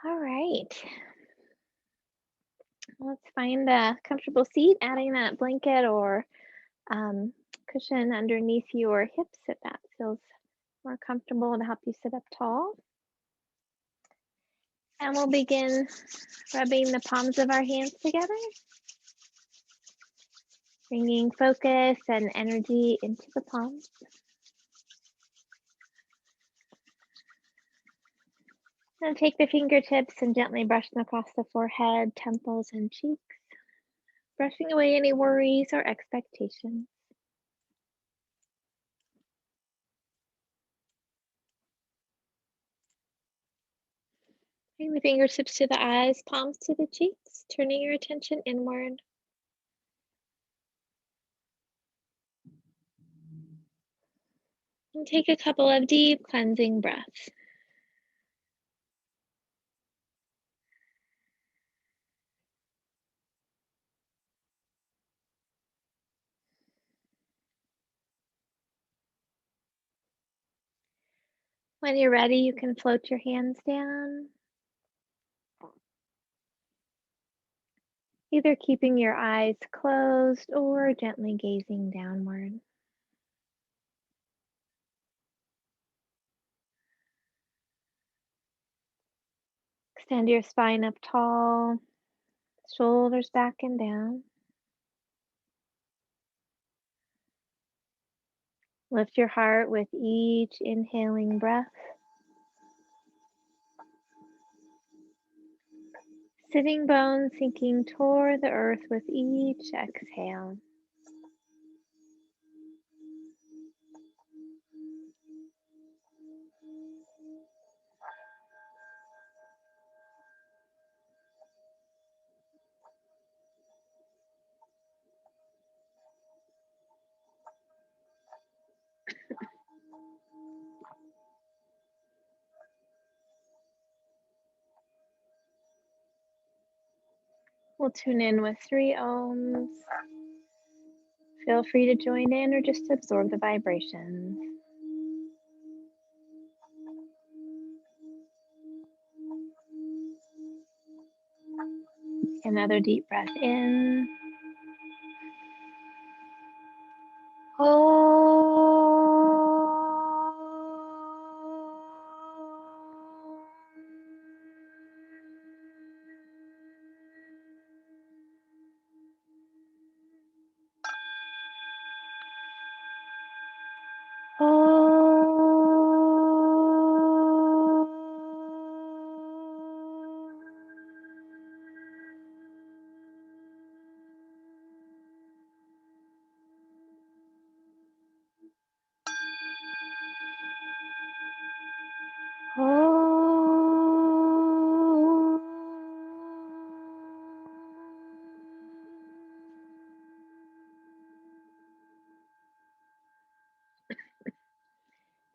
All right. Let's find a comfortable seat, adding that blanket or um, cushion underneath your hips if that feels more comfortable to help you sit up tall. And we'll begin rubbing the palms of our hands together, bringing focus and energy into the palms. And take the fingertips and gently brush them across the forehead, temples, and cheeks, brushing away any worries or expectations. Bring the fingertips to the eyes, palms to the cheeks, turning your attention inward. And take a couple of deep cleansing breaths. When you're ready, you can float your hands down, either keeping your eyes closed or gently gazing downward. Extend your spine up tall, shoulders back and down. Lift your heart with each inhaling breath. Sitting bones sinking toward the earth with each exhale. We'll tune in with 3 ohms. Feel free to join in or just absorb the vibrations. Another deep breath in.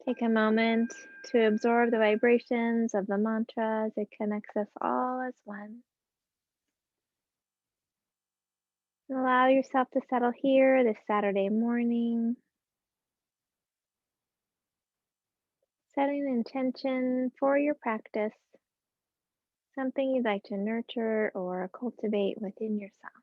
Take a moment to absorb the vibrations of the mantra as it connects us all as one. And allow yourself to settle here this Saturday morning, setting an intention for your practice, something you'd like to nurture or cultivate within yourself.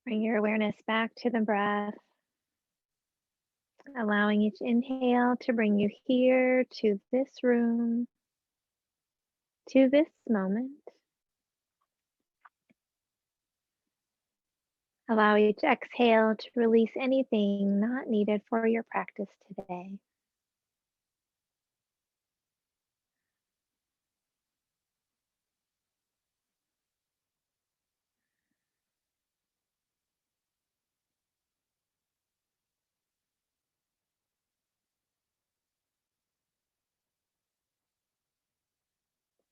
Bring your awareness back to the breath, allowing each inhale to bring you here to this room, to this moment. Allow each exhale to release anything not needed for your practice today.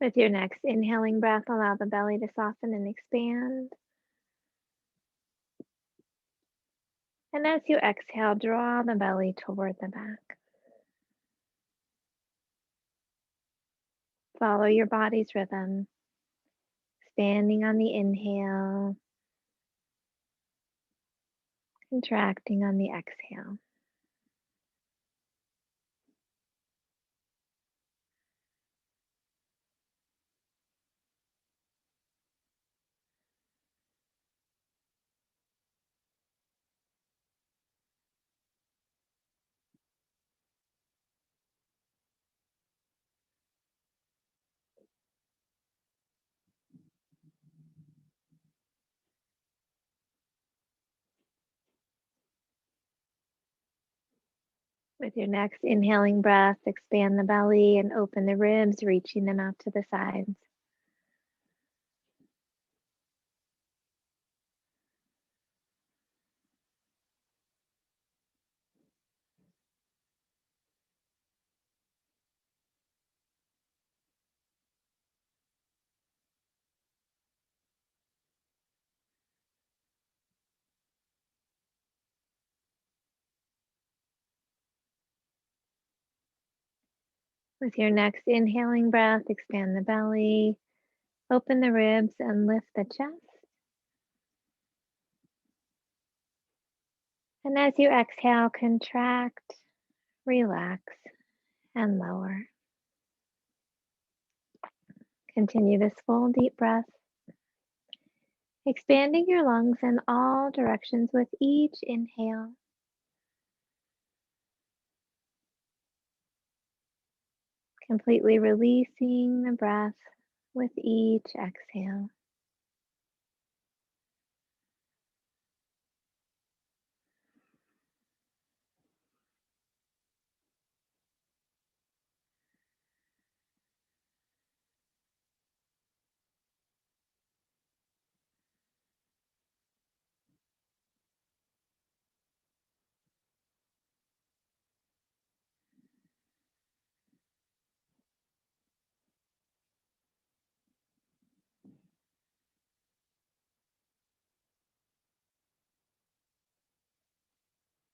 With your next inhaling breath, allow the belly to soften and expand. And as you exhale, draw the belly toward the back. Follow your body's rhythm, expanding on the inhale, contracting on the exhale. With your next inhaling breath, expand the belly and open the ribs, reaching them out to the sides. With your next inhaling breath, expand the belly, open the ribs, and lift the chest. And as you exhale, contract, relax, and lower. Continue this full deep breath, expanding your lungs in all directions with each inhale. Completely releasing the breath with each exhale.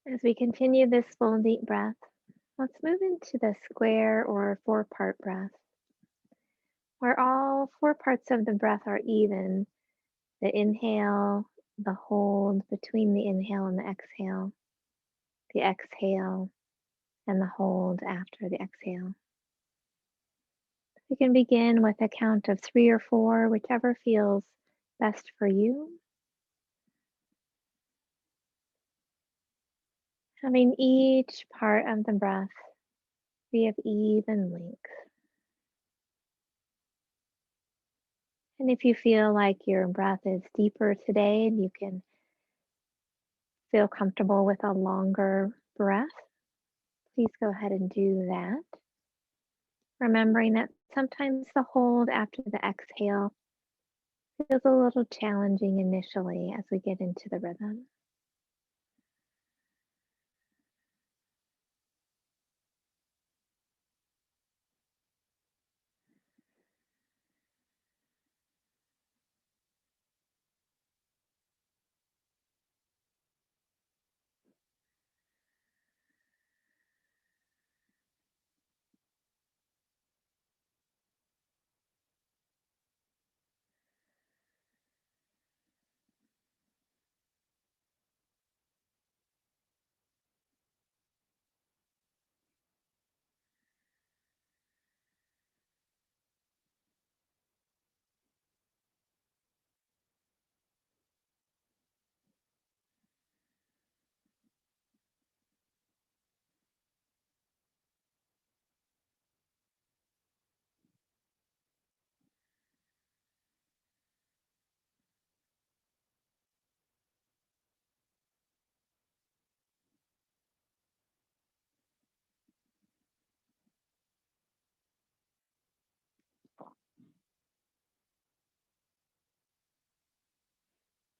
As we continue this full deep breath, let's move into the square or 4-part breath, where all 4 parts of the breath are even. The inhale, the hold between the inhale and the exhale, and the hold after the exhale. You can begin with a count of 3 or 4, whichever feels best for you. Having each part of the breath be of even length. And if you feel like your breath is deeper today, you can feel comfortable with a longer breath. Please go ahead and do that. Remembering that sometimes the hold after the exhale feels a little challenging initially as we get into the rhythm.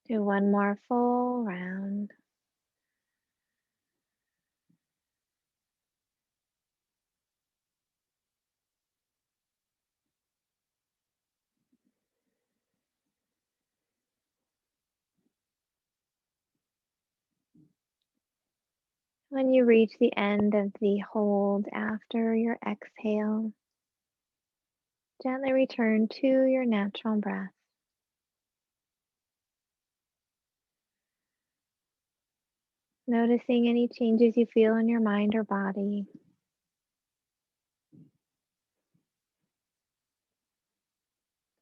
Do one more full round. When you reach the end of the hold after your exhale, gently return to your natural breath. Noticing any changes you feel in your mind or body.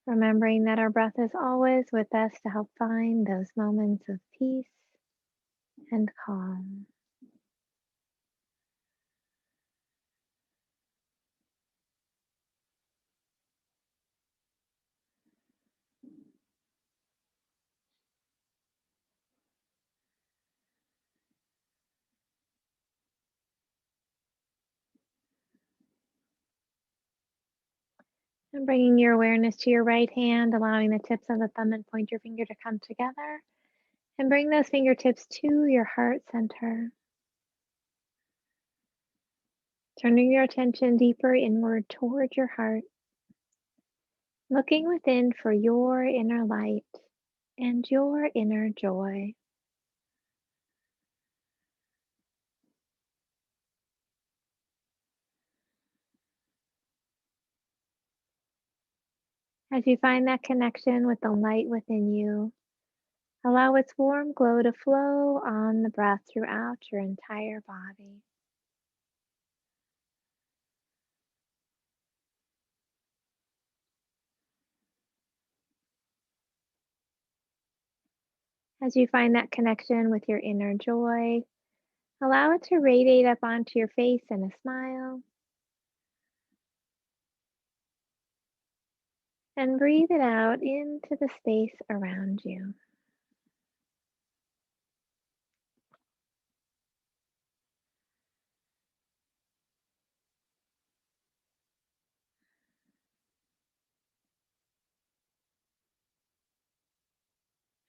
Remembering that our breath is always with us to help find those moments of peace and calm. And bringing your awareness to your right hand, allowing the tips of the thumb and pointer finger to come together. And bring those fingertips to your heart center. Turning your attention deeper inward toward your heart. Looking within for your inner light and your inner joy. As you find that connection with the light within you, allow its warm glow to flow on the breath throughout your entire body. As you find that connection with your inner joy, allow it to radiate up onto your face in a smile. And breathe it out into the space around you.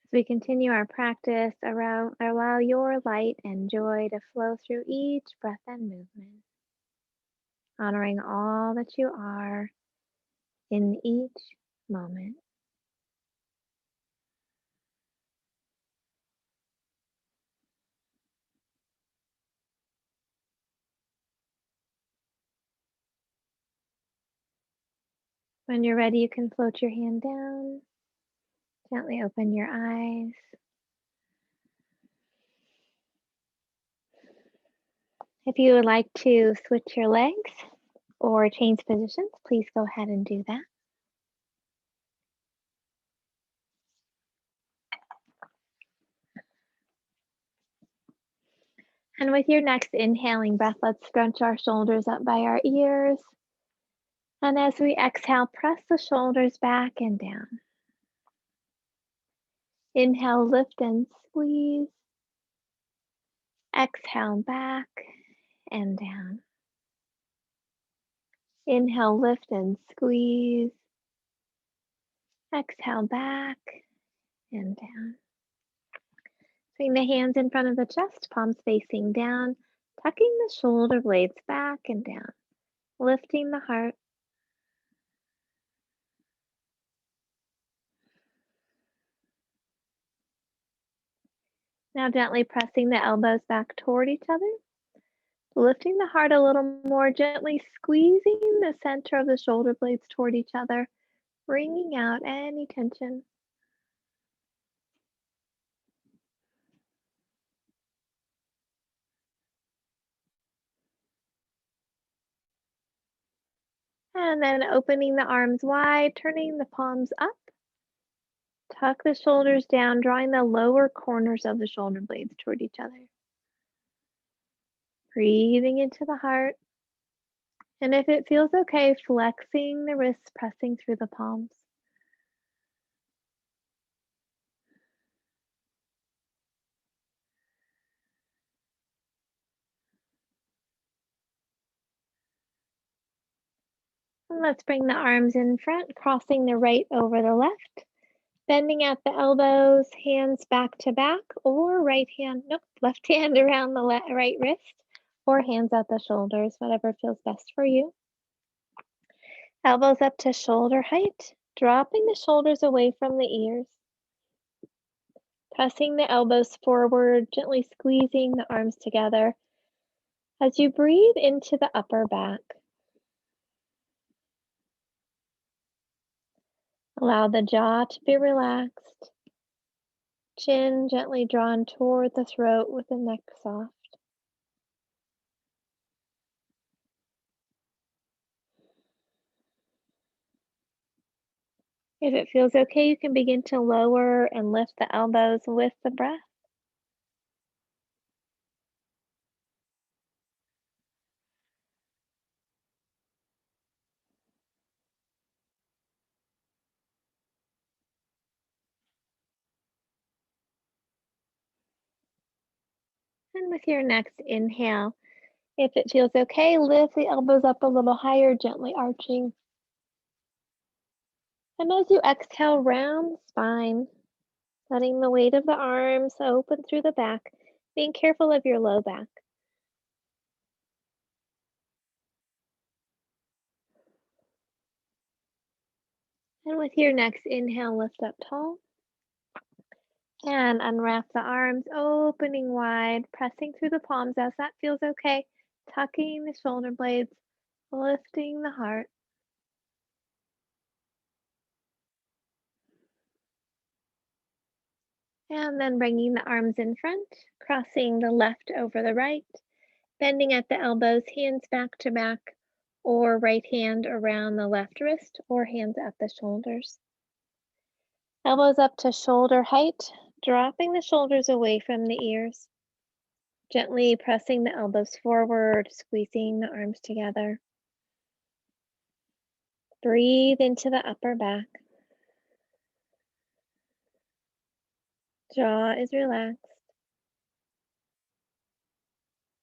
As we continue our practice, allow your light and joy to flow through each breath and movement, honoring all that you are in each moment. When you're ready, you can float your hand down, gently open your eyes. If you would like to switch your legs or change positions, please go ahead and do that. And with your next inhaling breath, let's scrunch our shoulders up by our ears. And as we exhale, press the shoulders back and down. Inhale, lift and squeeze. Exhale, back and down. Inhale, lift and squeeze. Exhale, back and down. Bring the hands in front of the chest, palms facing down, tucking the shoulder blades back and down, lifting the heart. Now gently pressing the elbows back toward each other, lifting the heart a little more, gently squeezing the center of the shoulder blades toward each other, bringing out any tension. And then opening the arms wide, turning the palms up. Tuck the shoulders down, drawing the lower corners of the shoulder blades toward each other. Breathing into the heart. And if it feels okay, flexing the wrists, pressing through the palms. And let's bring the arms in front, crossing the right over the left. Bending at the elbows, hands back to back, or left hand around the right wrist, or hands at the shoulders, whatever feels best for you. Elbows up to shoulder height, dropping the shoulders away from the ears. Pressing the elbows forward, gently squeezing the arms together. As you breathe into the upper back, allow the jaw to be relaxed, chin gently drawn toward the throat with the neck soft. If it feels okay, you can begin to lower and lift the elbows with the breath. And with your next inhale, if it feels okay, lift the elbows up a little higher, gently arching. And as you exhale, round the spine, letting the weight of the arms open through the back, being careful of your low back. And with your next inhale, lift up tall and unwrap the arms, opening wide, pressing through the palms as that feels okay, tucking the shoulder blades, lifting the heart. And then bringing the arms in front, crossing the left over the right, bending at the elbows, hands back to back, or right hand around the left wrist, or hands at the shoulders. Elbows up to shoulder height, dropping the shoulders away from the ears. Gently pressing the elbows forward, squeezing the arms together. Breathe into the upper back. Jaw is relaxed.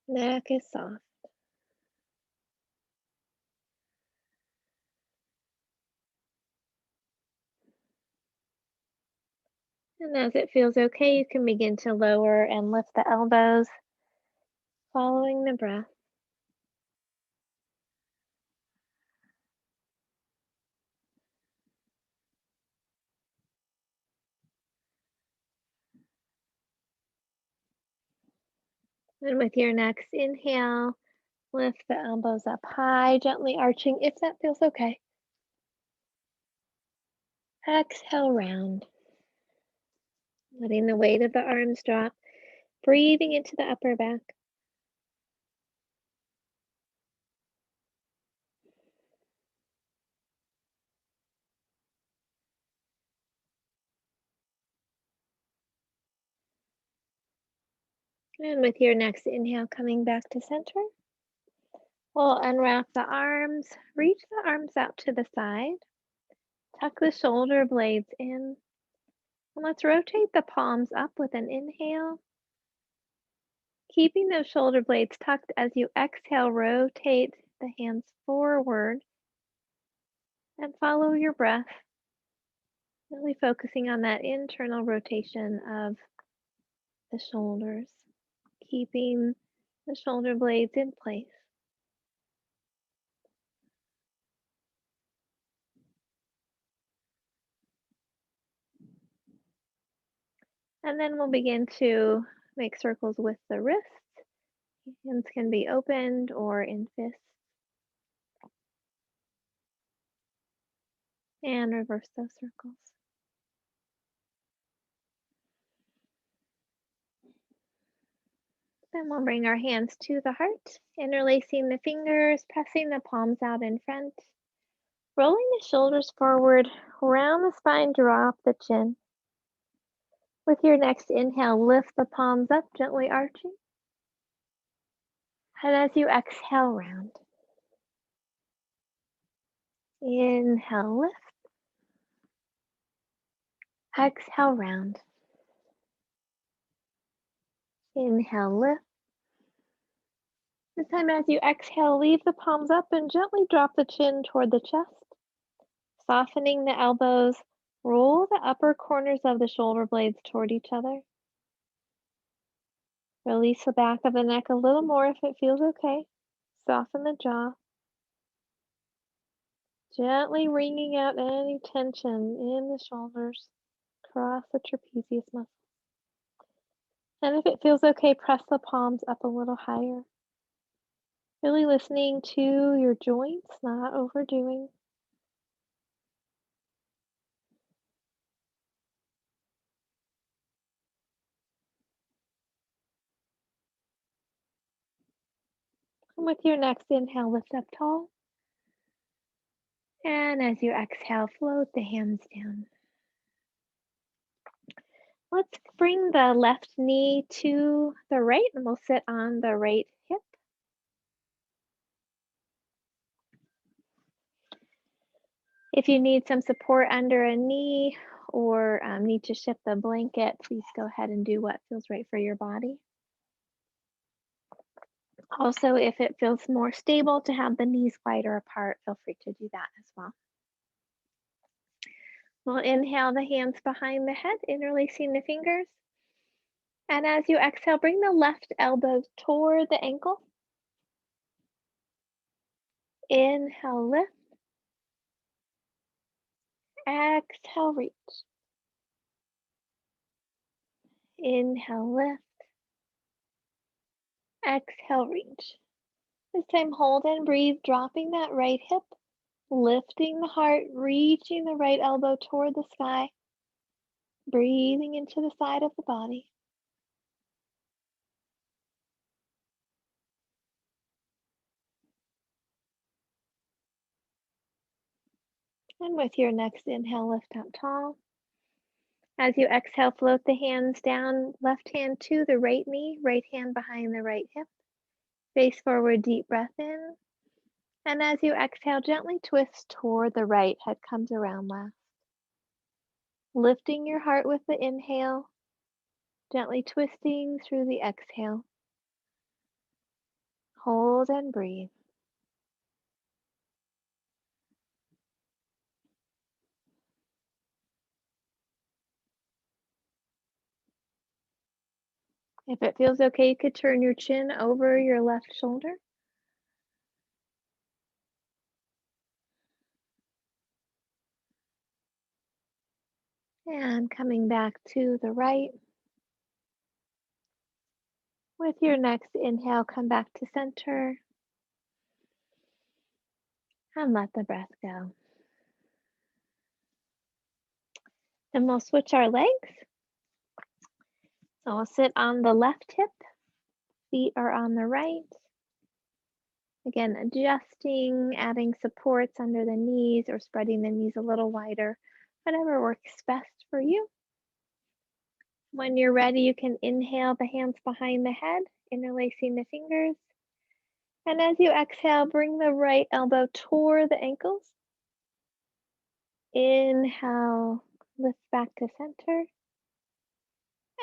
Neck is soft. And as it feels okay, you can begin to lower and lift the elbows, following the breath. And with your next inhale, lift the elbows up high, gently arching if that feels okay. Exhale, round. Letting the weight of the arms drop, breathing into the upper back. And with your next inhale, coming back to center, we'll unwrap the arms, reach the arms out to the side, tuck the shoulder blades in, and let's rotate the palms up with an inhale. Keeping those shoulder blades tucked as you exhale, rotate the hands forward and follow your breath, really focusing on that internal rotation of the shoulders, keeping the shoulder blades in place. And then we'll begin to make circles with the wrists. Hands can be opened or in fists. And reverse those circles. Then we'll bring our hands to the heart, interlacing the fingers, pressing the palms out in front, rolling the shoulders forward, round the spine, drop the chin. With your next inhale, lift the palms up, gently arching. And as you exhale, round. Inhale, lift. Exhale, round. Inhale, lift. This time, as you exhale, leave the palms up and gently drop the chin toward the chest. Softening the elbows, roll the upper corners of the shoulder blades toward each other. Release the back of the neck a little more if it feels okay. Soften the jaw. Gently wringing out any tension in the shoulders, across the trapezius muscle. And if it feels okay, press the palms up a little higher. Really listening to your joints, not overdoing. And with your next inhale, lift up tall. And as you exhale, float the hands down. Let's bring the left knee to the right and we'll sit on the right hip. If you need some support under a knee or need to shift the blanket, please go ahead and do what feels right for your body. Also, if it feels more stable to have the knees wider apart, feel free to do that as well. We'll inhale the hands behind the head, interlacing the fingers. And as you exhale, bring the left elbow toward the ankle. Inhale, lift. Exhale, reach. Inhale, lift. Exhale, reach. This time, hold and breathe, dropping that right hip, lifting the heart, reaching the right elbow toward the sky, breathing into the side of the body. And with your next inhale, lift up tall. As you exhale, float the hands down, left hand to the right knee, right hand behind the right hip. Face forward, deep breath in. And as you exhale, gently twist toward the right, head comes around left. Lifting your heart with the inhale, gently twisting through the exhale. Hold and breathe. If it feels okay, you could turn your chin over your left shoulder. And coming back to the right. With your next inhale, come back to center. And let the breath go. Then we'll switch our legs. So we'll sit on the left hip. Feet are on the right. Again, adjusting, adding supports under the knees or spreading the knees a little wider, whatever works best for you. When you're ready, you can inhale the hands behind the head, interlacing the fingers. And as you exhale, bring the right elbow toward the ankles. Inhale, lift back to center.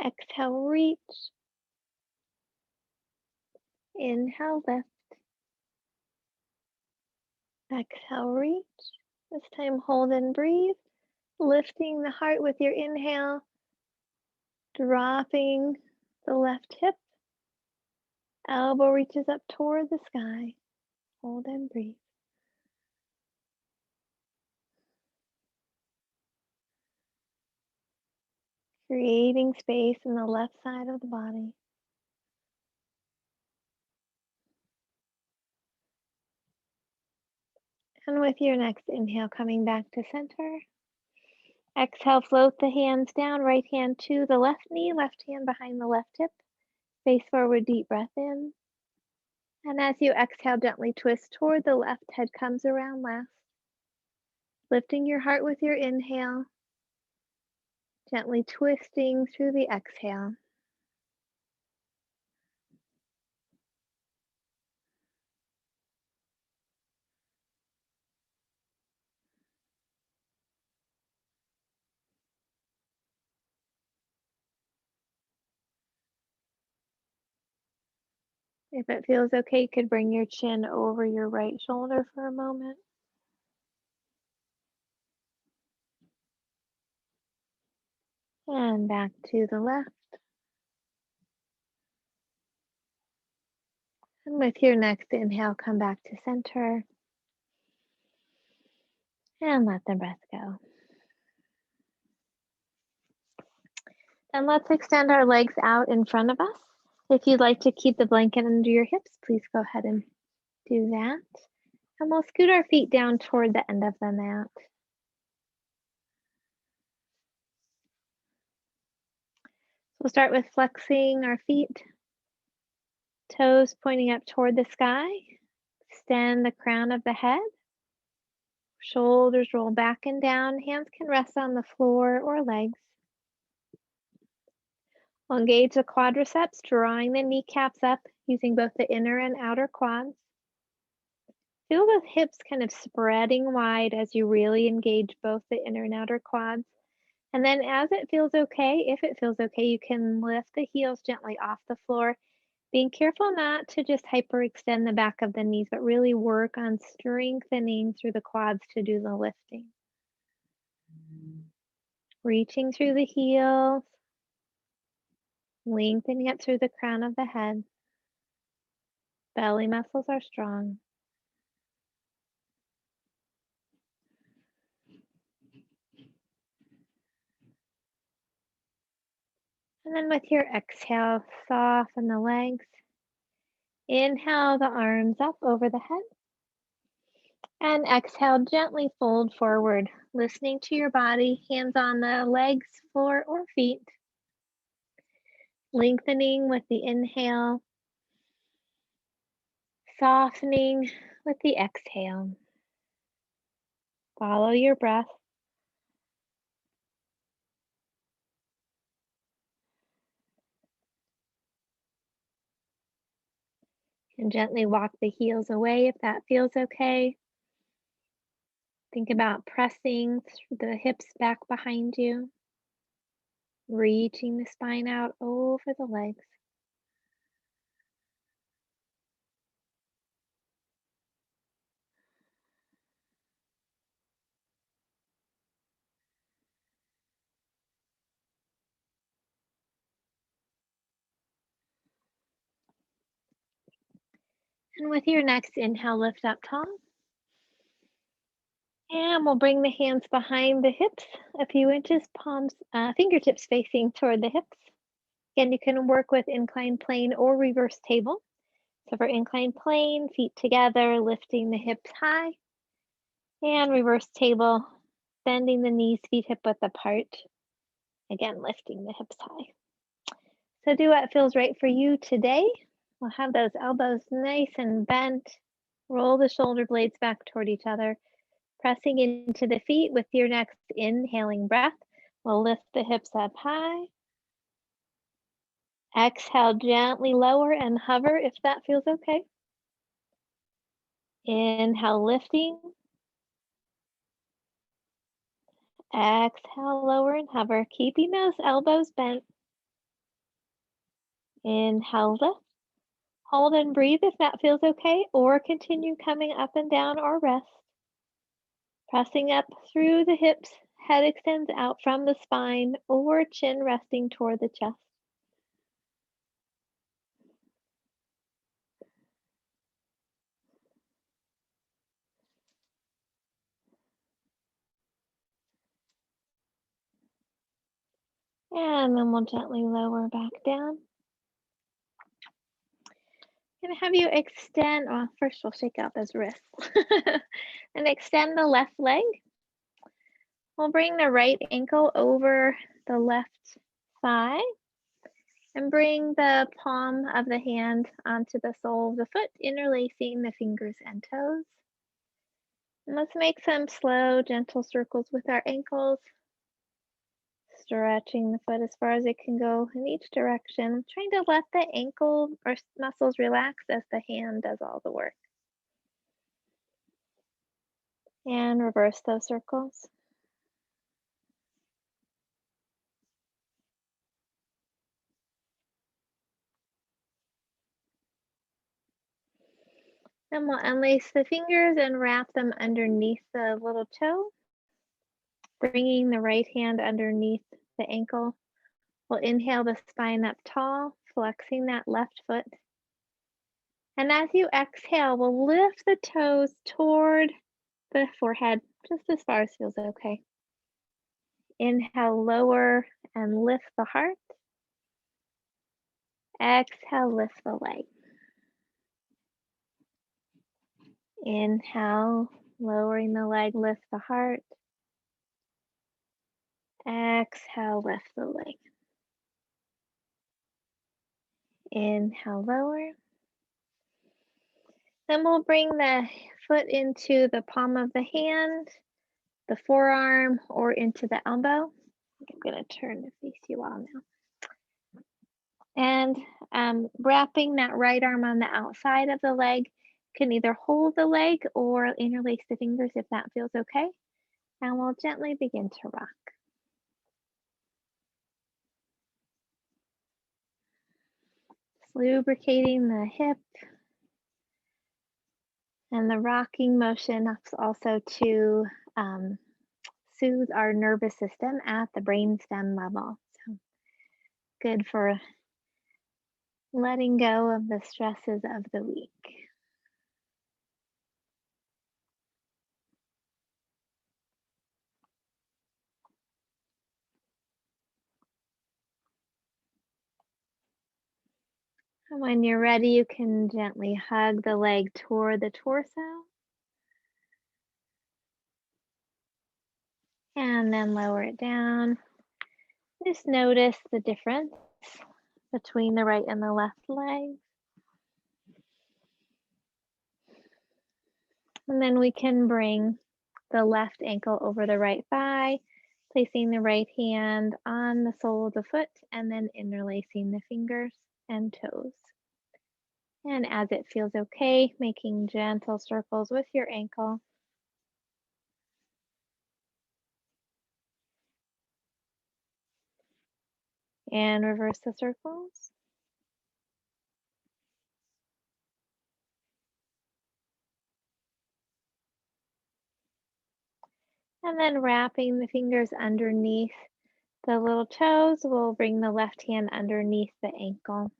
Exhale, reach. Inhale, lift. Exhale, reach. This time, hold and breathe. Lifting the heart with your inhale. Dropping the left hip. Elbow reaches up toward the sky. Hold and breathe. Creating space in the left side of the body. And with your next inhale, coming back to center. Exhale, float the hands down, right hand to the left knee, left hand behind the left hip. Face forward, deep breath in. And as you exhale, gently twist toward the left, head comes around last. Lifting your heart with your inhale, gently twisting through the exhale. If it feels okay, you could bring your chin over your right shoulder for a moment. And back to the left. And with your next inhale, come back to center. And let the breath go. And let's extend our legs out in front of us. If you'd like to keep the blanket under your hips, please go ahead and Do that. And we'll scoot our feet down toward the end of the mat. We'll start with flexing our feet, toes pointing up toward the sky. Extend the crown of the head. Shoulders roll back and down. Hands can rest on the floor or legs. We'll engage the quadriceps, drawing the kneecaps up using both the inner and outer quads. Feel the hips kind of spreading wide as you really engage both the inner and outer quads. And then as it feels okay, if it feels okay, you can lift the heels gently off the floor, being careful not to just hyperextend the back of the knees, but really work on strengthening through the quads to do the lifting. Reaching through the heels, lengthening up through the crown of the head. Belly muscles are strong. And then with your exhale, soften the legs. Inhale the arms up over the head. And exhale, gently fold forward, listening to your body, hands on the legs, floor, or feet. Lengthening with the inhale, softening with the exhale. Follow your breath. And gently walk the heels away if that feels okay. Think about pressing the hips back behind you, reaching the spine out over the legs. And with your next inhale, lift up tall. And we'll bring the hands behind the hips a few inches, fingertips facing toward the hips. Again, you can work with inclined plane or reverse table. So for inclined plane, feet together, lifting the hips high. And reverse table, bending the knees, feet hip width apart. Again, lifting the hips high. So do what feels right for you today. We'll have those elbows nice and bent. Roll the shoulder blades back toward each other. Pressing into the feet with your next inhaling breath. We'll lift the hips up high. Exhale, gently lower and hover if that feels okay. Inhale, lifting. Exhale, lower and hover, keeping those elbows bent. Inhale, lift. Hold and breathe if that feels okay, or continue coming up and down or rest. Pressing up through the hips, head extends out from the spine, or chin resting toward the chest. And then we'll gently lower back down. I'm gonna have you extend, well, first we'll shake out those wrists. And extend the left leg. We'll bring the right ankle over the left thigh and bring the palm of the hand onto the sole of the foot, interlacing the fingers and toes. And let's make some slow, gentle circles with our ankles, stretching the foot as far as it can go in each direction, trying to let the ankle or muscles relax as the hand does all the work. And reverse those circles. Then we'll unlace the fingers and wrap them underneath the little toe, bringing the right hand underneath the ankle. We'll inhale the spine up tall, flexing that left foot. And as you exhale, we'll lift the toes toward the forehead, just as far as feels okay. Inhale, lower and lift the heart. Exhale, lift the leg. Inhale, lowering the leg, lift the heart. Exhale, lift the leg. Inhale, lower. Then we'll bring the foot into the palm of the hand, the forearm, or into the elbow. I'm going to turn to face you all now. And wrapping that right arm on the outside of the leg, can either hold the leg or interlace the fingers if that feels okay. And we'll gently begin to rock. Just lubricating the hip and the rocking motion helps also to soothe our nervous system at the brainstem level. So good for letting go of the stresses of the week. And when you're ready, you can gently hug the leg toward the torso. And then lower it down. Just notice the difference between the right and the left leg. And then we can bring the left ankle over the right thigh, placing the right hand on the sole of the foot, and then interlacing the fingers and toes. And as it feels okay, making gentle circles with your ankle. And reverse the circles. And then wrapping the fingers underneath the little toes, we'll bring the left hand underneath the ankle.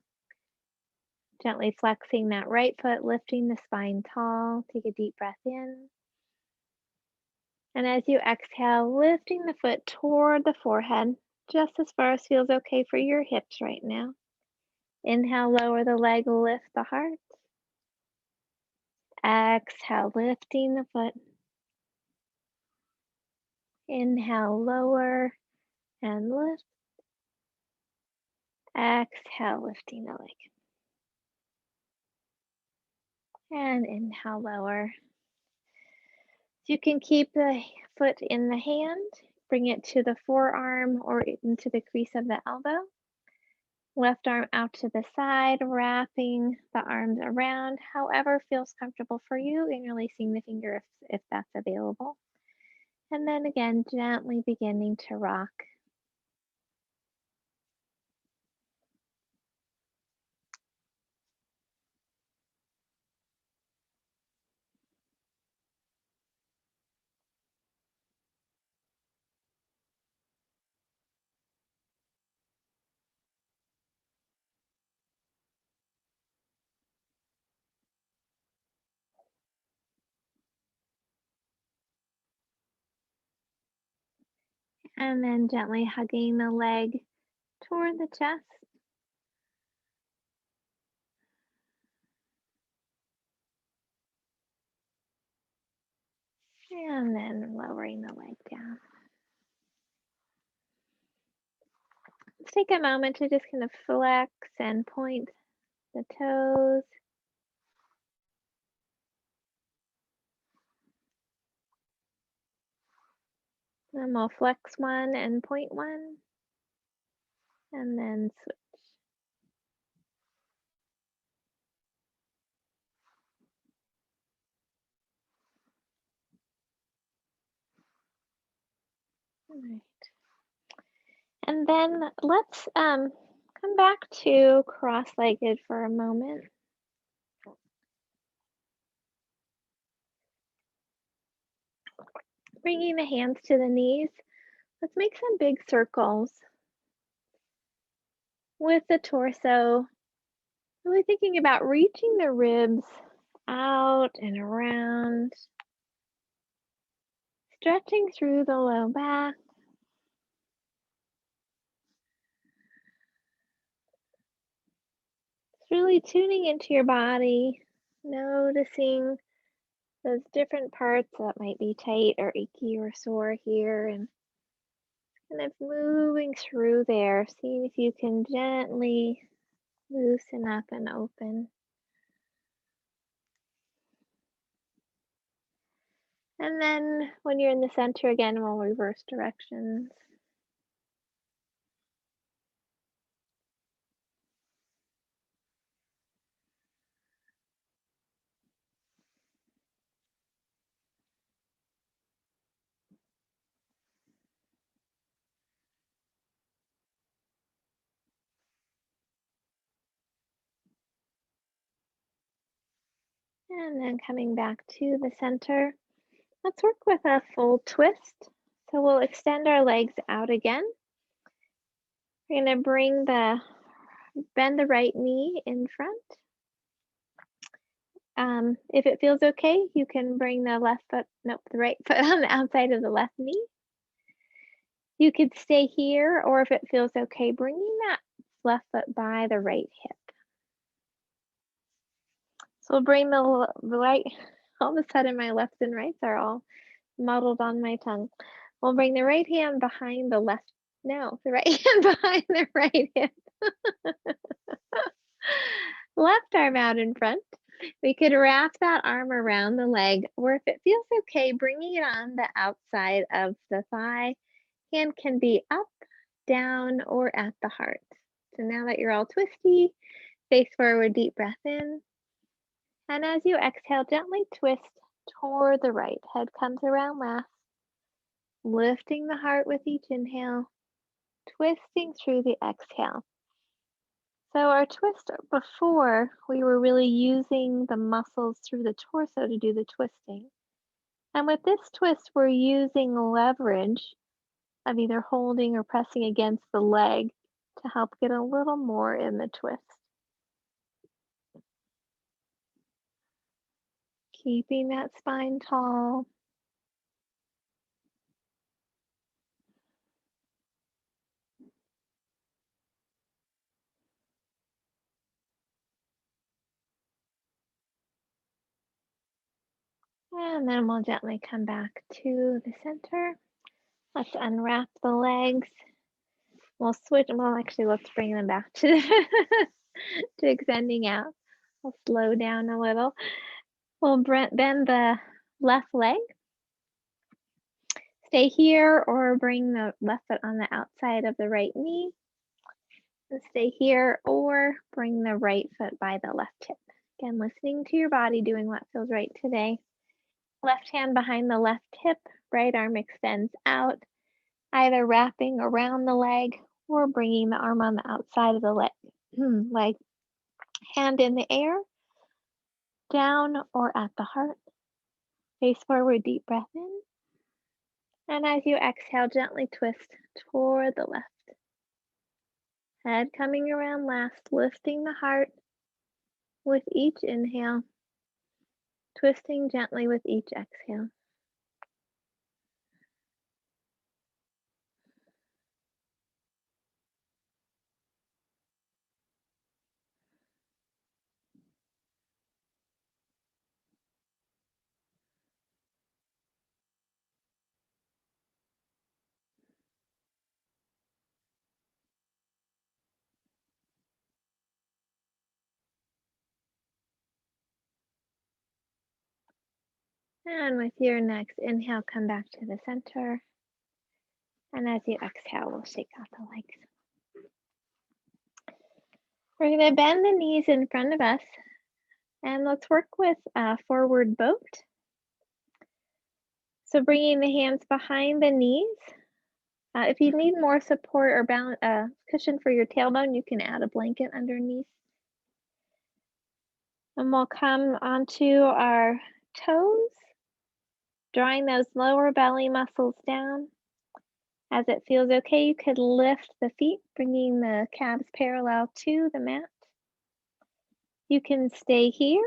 Gently flexing that right foot, lifting the spine tall. Take a deep breath in. And as you exhale, lifting the foot toward the forehead, just as far as feels okay for your hips right now. Inhale, lower the leg, lift the heart. Exhale, lifting the foot. Inhale, lower and lift. Exhale, lifting the leg. And inhale, lower. So you can keep the foot in the hand, bring it to the forearm or into the crease of the elbow. Left arm out to the side, wrapping the arms around, however feels comfortable for you, interlacing the finger if that's available. And then again, gently beginning to rock. And then gently hugging the leg toward the chest. And then lowering the leg down. Let's take a moment to just kind of flex and point the toes. Then we'll flex one and point one. And then switch. All right. And then let's come back to cross-legged for a moment. Bringing the hands to the knees. Let's make some big circles with the torso. Really thinking about reaching the ribs out and around. Stretching through the low back. Really tuning into your body, noticing those different parts that might be tight or achy or sore here, and kind of moving through there, seeing if you can gently loosen up and open. And then when you're in the center again, we'll reverse directions. And then coming back to the center, let's work with a full twist. So we'll extend our legs out again. We're going to bend the right knee in front. If it feels okay, you can bring the right foot on the outside of the left knee. You could stay here, or if it feels okay, bringing that left foot by the right hip. So we'll bring the right, all of a sudden my lefts and rights are all muddled on my tongue. We'll bring the right hand behind the the right hand behind the right hip. Left arm out in front. We could wrap that arm around the leg, or if it feels okay, bringing it on the outside of the thigh. Hand can be up, down, or at the heart. So now that you're all twisty, face forward, deep breath in. And as you exhale, gently twist toward the right. Head comes around last, lifting the heart with each inhale, twisting through the exhale. So our twist before, we were really using the muscles through the torso to do the twisting. And with this twist, we're using leverage of either holding or pressing against the leg to help get a little more in the twist. Keeping that spine tall. And then we'll gently come back to the center. Let's unwrap the legs. We'll switch, well, actually, let's bring them back to, to extending out. We'll slow down a little. We'll bend the left leg. Stay here or bring the left foot on the outside of the right knee. And stay here or bring the right foot by the left hip. Again, listening to your body, doing what feels right today. Left hand behind the left hip, right arm extends out, either wrapping around the leg or bringing the arm on the outside of the leg. Hand in the air, down or at the heart. Face forward, deep breath in. And as you exhale, gently twist toward the left. Head coming around last, lifting the heart with each inhale, twisting gently with each exhale. And with your next inhale, come back to the center. And as you exhale, we'll shake out the legs. We're going to bend the knees in front of us. And let's work with forward boat. So bringing the hands behind the knees. If you need more support or cushion for your tailbone, you can add a blanket underneath. And we'll come onto our toes, drawing those lower belly muscles down. As it feels okay, you could lift the feet, bringing the calves parallel to the mat. You can stay here,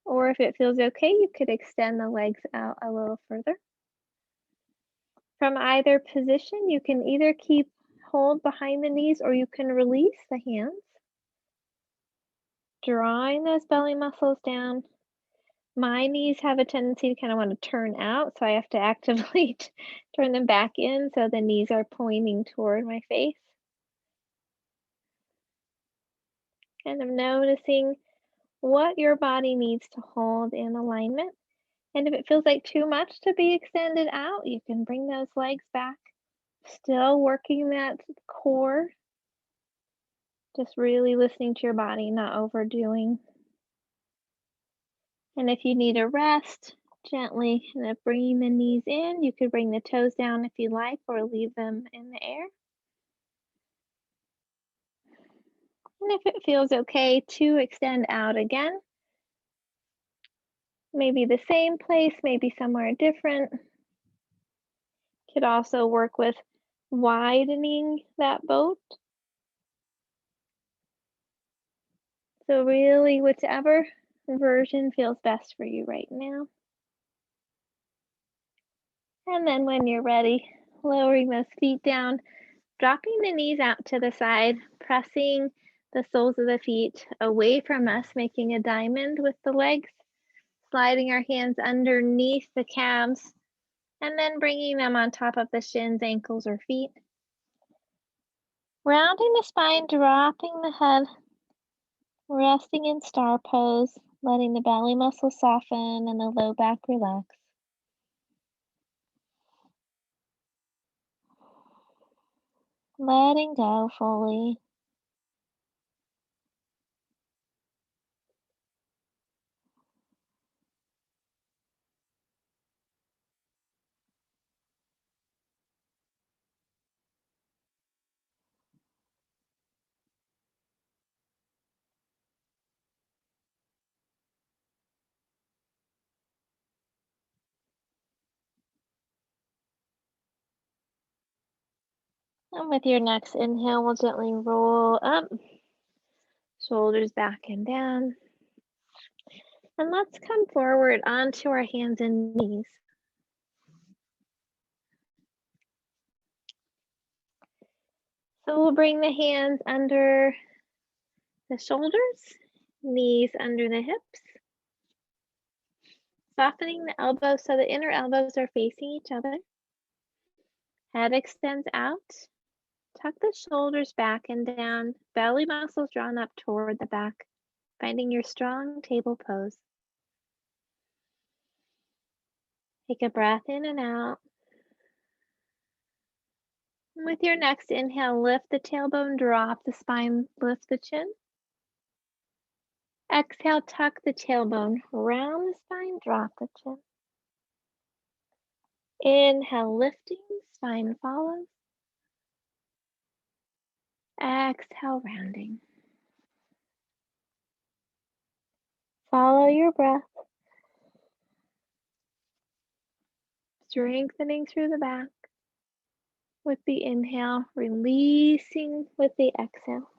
or if it feels okay, you could extend the legs out a little further. From either position, you can either keep hold behind the knees or you can release the hands. Drawing those belly muscles down, My knees have a tendency to kind of want to turn out, so I have to actively turn them back in so the knees are pointing toward my face. Kind of noticing what your body needs to hold in alignment. And if it feels like too much to be extended out, you can bring those legs back. Still working that core, just really listening to your body, not overdoing. And if you need a rest, gently kind of bringing the knees in. You could bring the toes down if you like, or leave them in the air. And if it feels okay to extend out again, maybe the same place, maybe somewhere different. Could also work with widening that boat. So really, whichever version feels best for you right now. And then when you're ready, lowering those feet down, dropping the knees out to the side, pressing the soles of the feet away from us, making a diamond with the legs, sliding our hands underneath the calves, and then bringing them on top of the shins, ankles, or feet. Rounding the spine, dropping the head, resting in star pose, letting the belly muscles soften and the low back relax. Letting go fully. And with your next inhale, we'll gently roll up, shoulders back and down. And let's come forward onto our hands and knees. So we'll bring the hands under the shoulders, knees under the hips, softening the elbows so the inner elbows are facing each other. Head extends out. Tuck the shoulders back and down, belly muscles drawn up toward the back, finding your strong table pose. Take a breath in and out. With your next inhale, lift the tailbone, drop the spine, lift the chin. Exhale, tuck the tailbone, round the spine, drop the chin. Inhale, lifting, spine follows. Exhale, rounding. Follow your breath, strengthening through the back with the inhale, releasing with the exhale.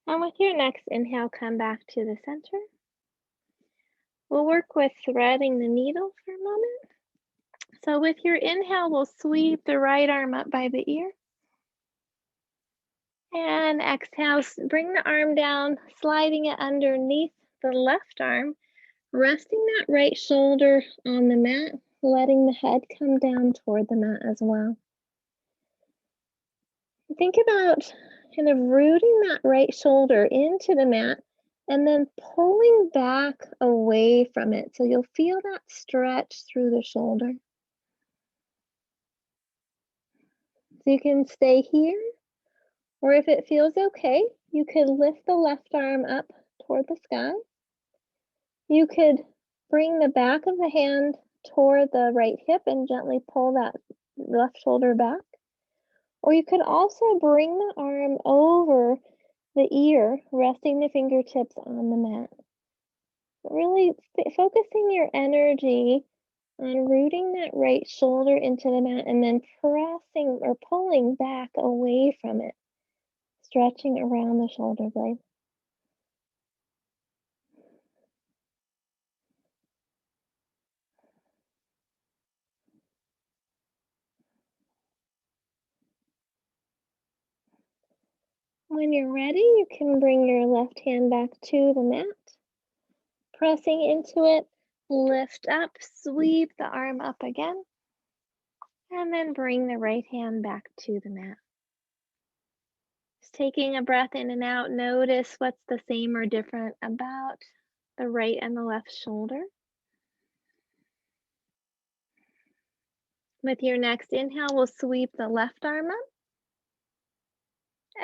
And with your next inhale, come back to the center. We'll work with threading the needle for a moment. So with your inhale, we'll sweep the right arm up by the ear. And exhale, bring the arm down, sliding it underneath the left arm, resting that right shoulder on the mat, letting the head come down toward the mat as well. Think about kind of rooting that right shoulder into the mat and then pulling back away from it. So you'll feel that stretch through the shoulder. So you can stay here, or if it feels okay, you could lift the left arm up toward the sky. You could bring the back of the hand toward the right hip and gently pull that left shoulder back. Or you could also bring the arm over the ear, resting the fingertips on the mat. Really focusing your energy on rooting that right shoulder into the mat and then pressing or pulling back away from it, stretching around the shoulder blade. When you're ready, you can bring your left hand back to the mat. Pressing into it, lift up, sweep the arm up again, and then bring the right hand back to the mat. Just taking a breath in and out, notice what's the same or different about the right and the left shoulder. With your next inhale, we'll sweep the left arm up.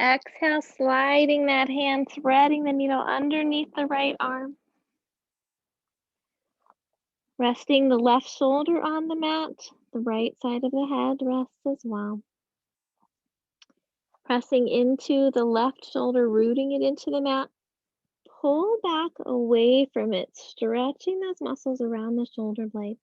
Exhale, sliding that hand, threading the needle underneath the right arm. Resting the left shoulder on the mat, the right side of the head rests as well. Pressing into the left shoulder, rooting it into the mat. Pull back away from it, stretching those muscles around the shoulder blade.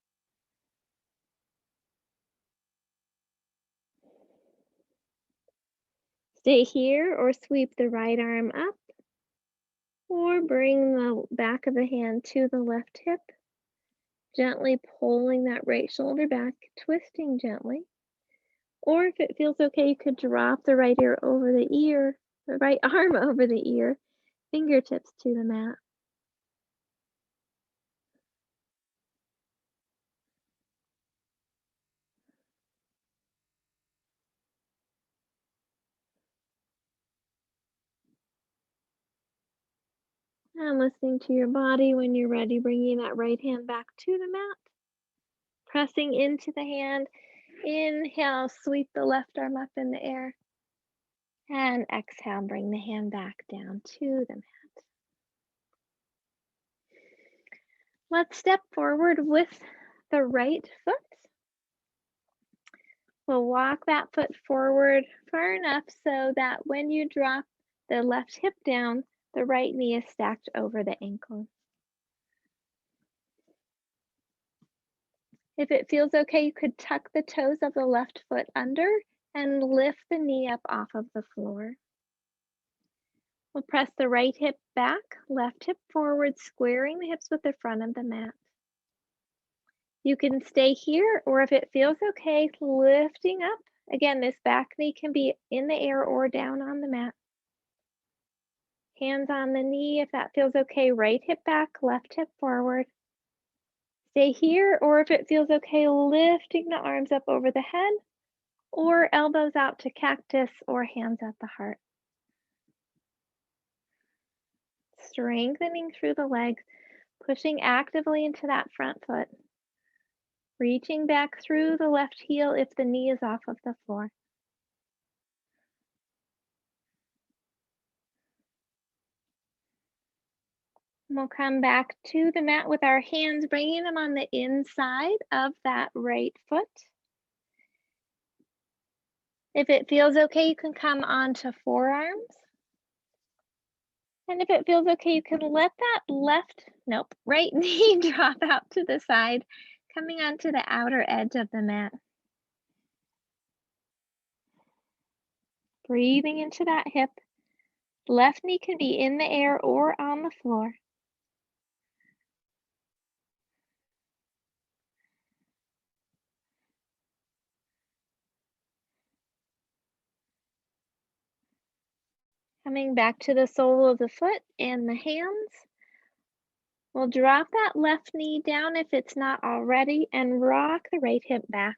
Stay here or sweep the right arm up, or bring the back of the hand to the left hip, gently pulling that right shoulder back, twisting gently. Or if it feels okay, you could drop the right ear over the ear, the right arm over the ear, fingertips to the mat. And listening to your body when you're ready, bringing that right hand back to the mat. Pressing into the hand. Inhale, sweep the left arm up in the air. And exhale, bring the hand back down to the mat. Let's step forward with the right foot. We'll walk that foot forward far enough so that when you drop the left hip down, the right knee is stacked over the ankle. If it feels okay, you could tuck the toes of the left foot under and lift the knee up off of the floor. We'll press the right hip back, left hip forward, squaring the hips with the front of the mat. You can stay here, or if it feels okay, lifting up. Again, this back knee can be in the air or down on the mat. Hands on the knee if that feels okay. Right hip back, left hip forward. Stay here, or if it feels okay, lifting the arms up over the head, or elbows out to cactus, or hands at the heart. Strengthening through the legs, pushing actively into that front foot. Reaching back through the left heel if the knee is off of the floor. We'll come back to the mat with our hands, bringing them on the inside of that right foot. If it feels okay, you can come onto forearms. And if it feels okay, you can let that right knee drop out to the side, coming onto the outer edge of the mat. Breathing into that hip. Left knee can be in the air or on the floor. Coming back to the sole of the foot and the hands. We'll drop that left knee down if it's not already and rock the right hip back,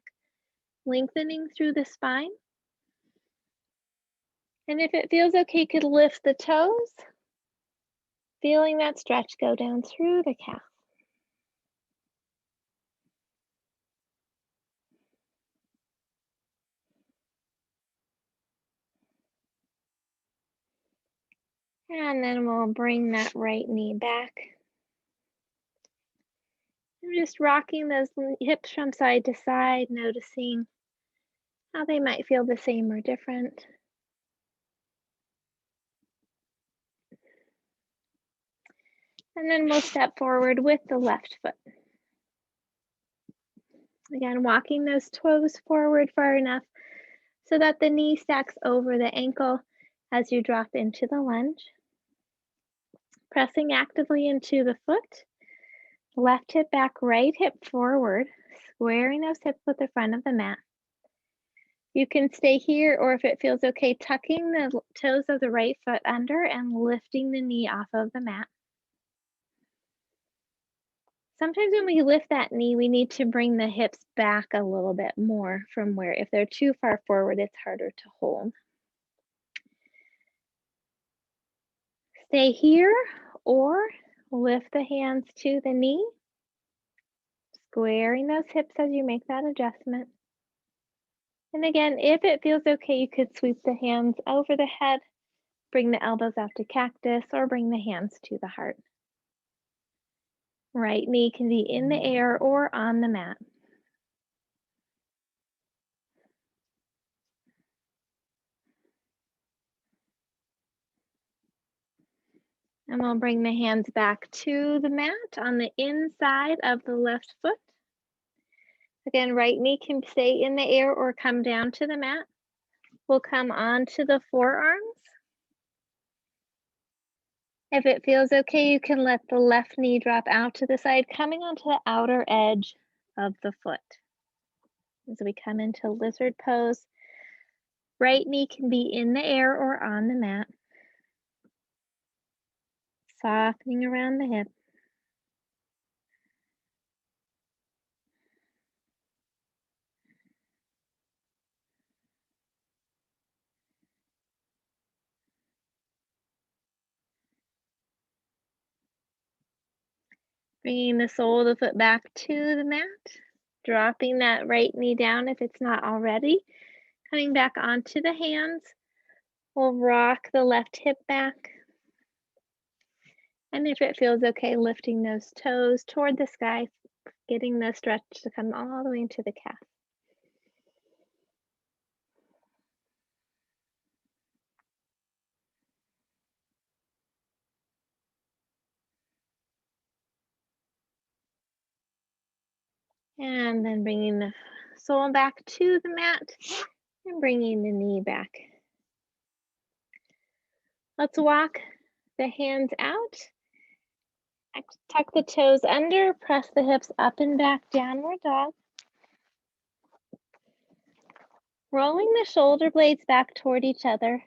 lengthening through the spine. And if it feels okay, you could lift the toes, feeling that stretch go down through the calf. And then we'll bring that right knee back. I'm just rocking those hips from side to side, noticing how they might feel the same or different. And then we'll step forward with the left foot. Again, walking those toes forward far enough so that the knee stacks over the ankle as you drop into the lunge. Pressing actively into the foot. Left hip back, right hip forward, squaring those hips with the front of the mat. You can stay here, or if it feels okay, tucking the toes of the right foot under and lifting the knee off of the mat. Sometimes when we lift that knee, we need to bring the hips back a little bit more from where, if they're too far forward, it's harder to hold. Stay here or lift the hands to the knee, squaring those hips as you make that adjustment. And again, if it feels okay, you could sweep the hands over the head, bring the elbows out to cactus, or bring the hands to the heart. Right knee can be in the air or on the mat. And we'll bring the hands back to the mat on the inside of the left foot. Again, right knee can stay in the air or come down to the mat. We'll come onto the forearms. If it feels okay, you can let the left knee drop out to the side, coming onto the outer edge of the foot. As we come into lizard pose, right knee can be in the air or on the mat. Softening around the hip. Bringing the sole of the foot back to the mat. Dropping that right knee down if it's not already. Coming back onto the hands. We'll rock the left hip back. And if it feels okay, lifting those toes toward the sky, getting the stretch to come all the way into the calf. And then bringing the sole back to the mat and bringing the knee back. Let's walk the hands out. Tuck the toes under, press the hips up and back, downward dog. Rolling the shoulder blades back toward each other.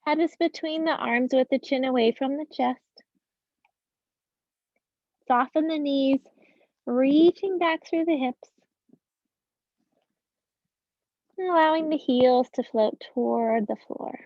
Head is between the arms with the chin away from the chest. Soften the knees, reaching back through the hips. And allowing the heels to float toward the floor.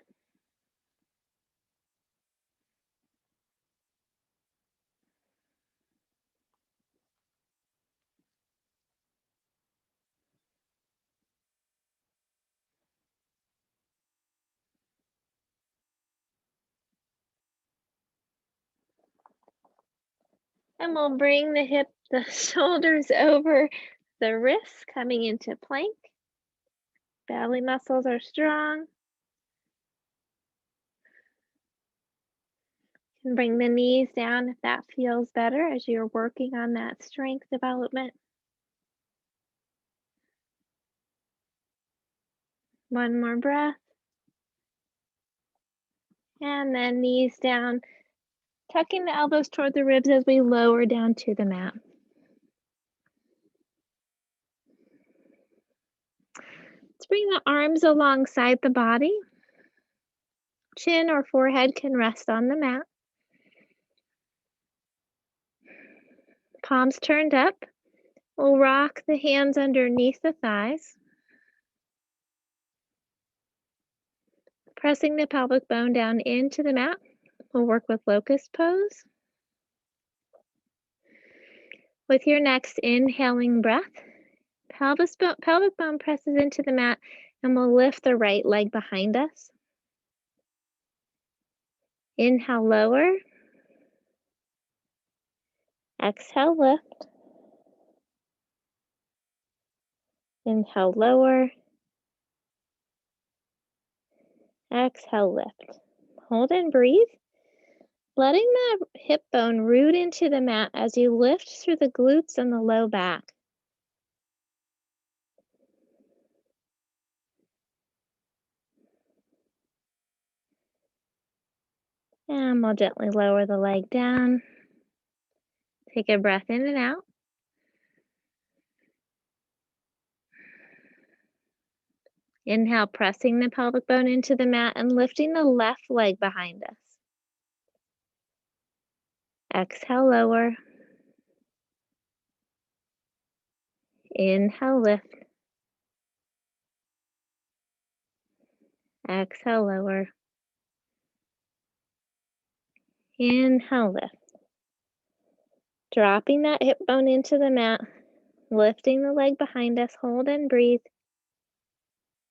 And we'll bring the shoulders over the wrists, coming into plank. Belly muscles are strong. You can bring the knees down if that feels better as you're working on that strength development. One more breath. And then knees down, tucking the elbows toward the ribs as we lower down to the mat. Let's bring the arms alongside the body. Chin or forehead can rest on the mat. Palms turned up. We'll rock the hands underneath the thighs. Pressing the pelvic bone down into the mat. We'll work with locust pose. With your next inhaling breath, pelvic bone presses into the mat, and we'll lift the right leg behind us. Inhale, lower. Exhale, lift. Inhale, lower. Exhale, lift. Hold and breathe. Letting the hip bone root into the mat as you lift through the glutes and the low back. And we'll gently lower the leg down. Take a breath in and out. Inhale, pressing the pelvic bone into the mat and lifting the left leg behind us. Exhale, lower. Inhale, lift. Exhale, lower. Inhale, lift. Dropping that hip bone into the mat, lifting the leg behind us, hold and breathe.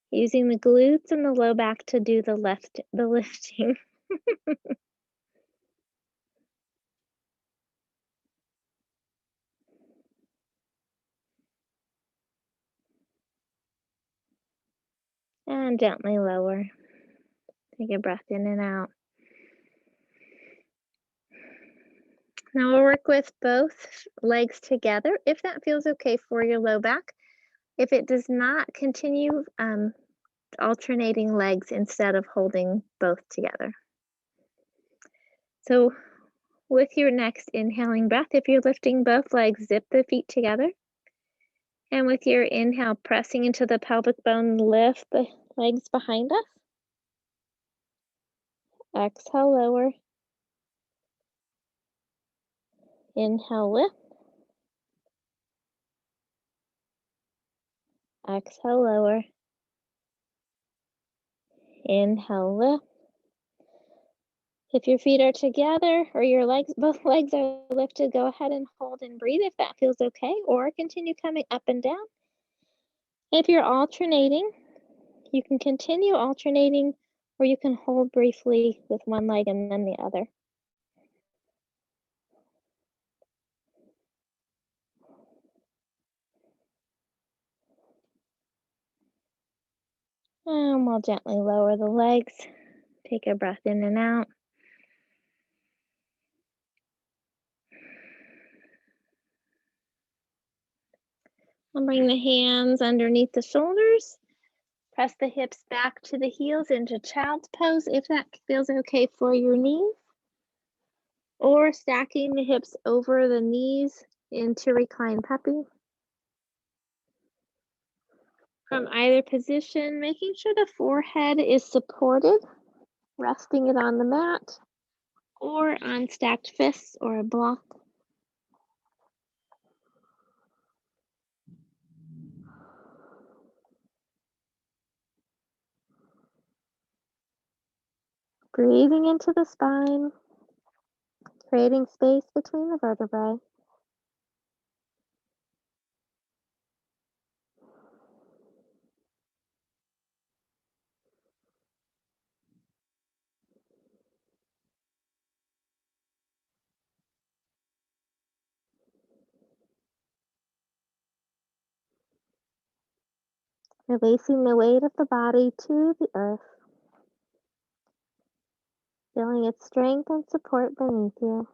Using the glutes and the low back to do the lifting. And gently lower. Take a breath in and out. Now we'll work with both legs together if that feels okay for your low back. If it does not, continue alternating legs instead of holding both together. So with your next inhaling breath, if you're lifting both legs, zip the feet together. And with your inhale, pressing into the pelvic bone, lift the legs behind us. Exhale, lower. Inhale, lift. Exhale, lower. Inhale, lift. If your feet are together or your legs, both legs are lifted, go ahead and hold and breathe if that feels okay, or continue coming up and down. If you're alternating, you can continue alternating, or you can hold briefly with one leg and then the other. And we'll gently lower the legs. Take a breath in and out. And bring the hands underneath the shoulders. Press the hips back to the heels into child's pose if that feels okay for your knees. Or stacking the hips over the knees into reclined puppy. From either position, making sure the forehead is supported, resting it on the mat or on stacked fists or a block. Breathing into the spine, creating space between the vertebrae. Releasing the weight of the body to the earth. Feeling its strength and support beneath you.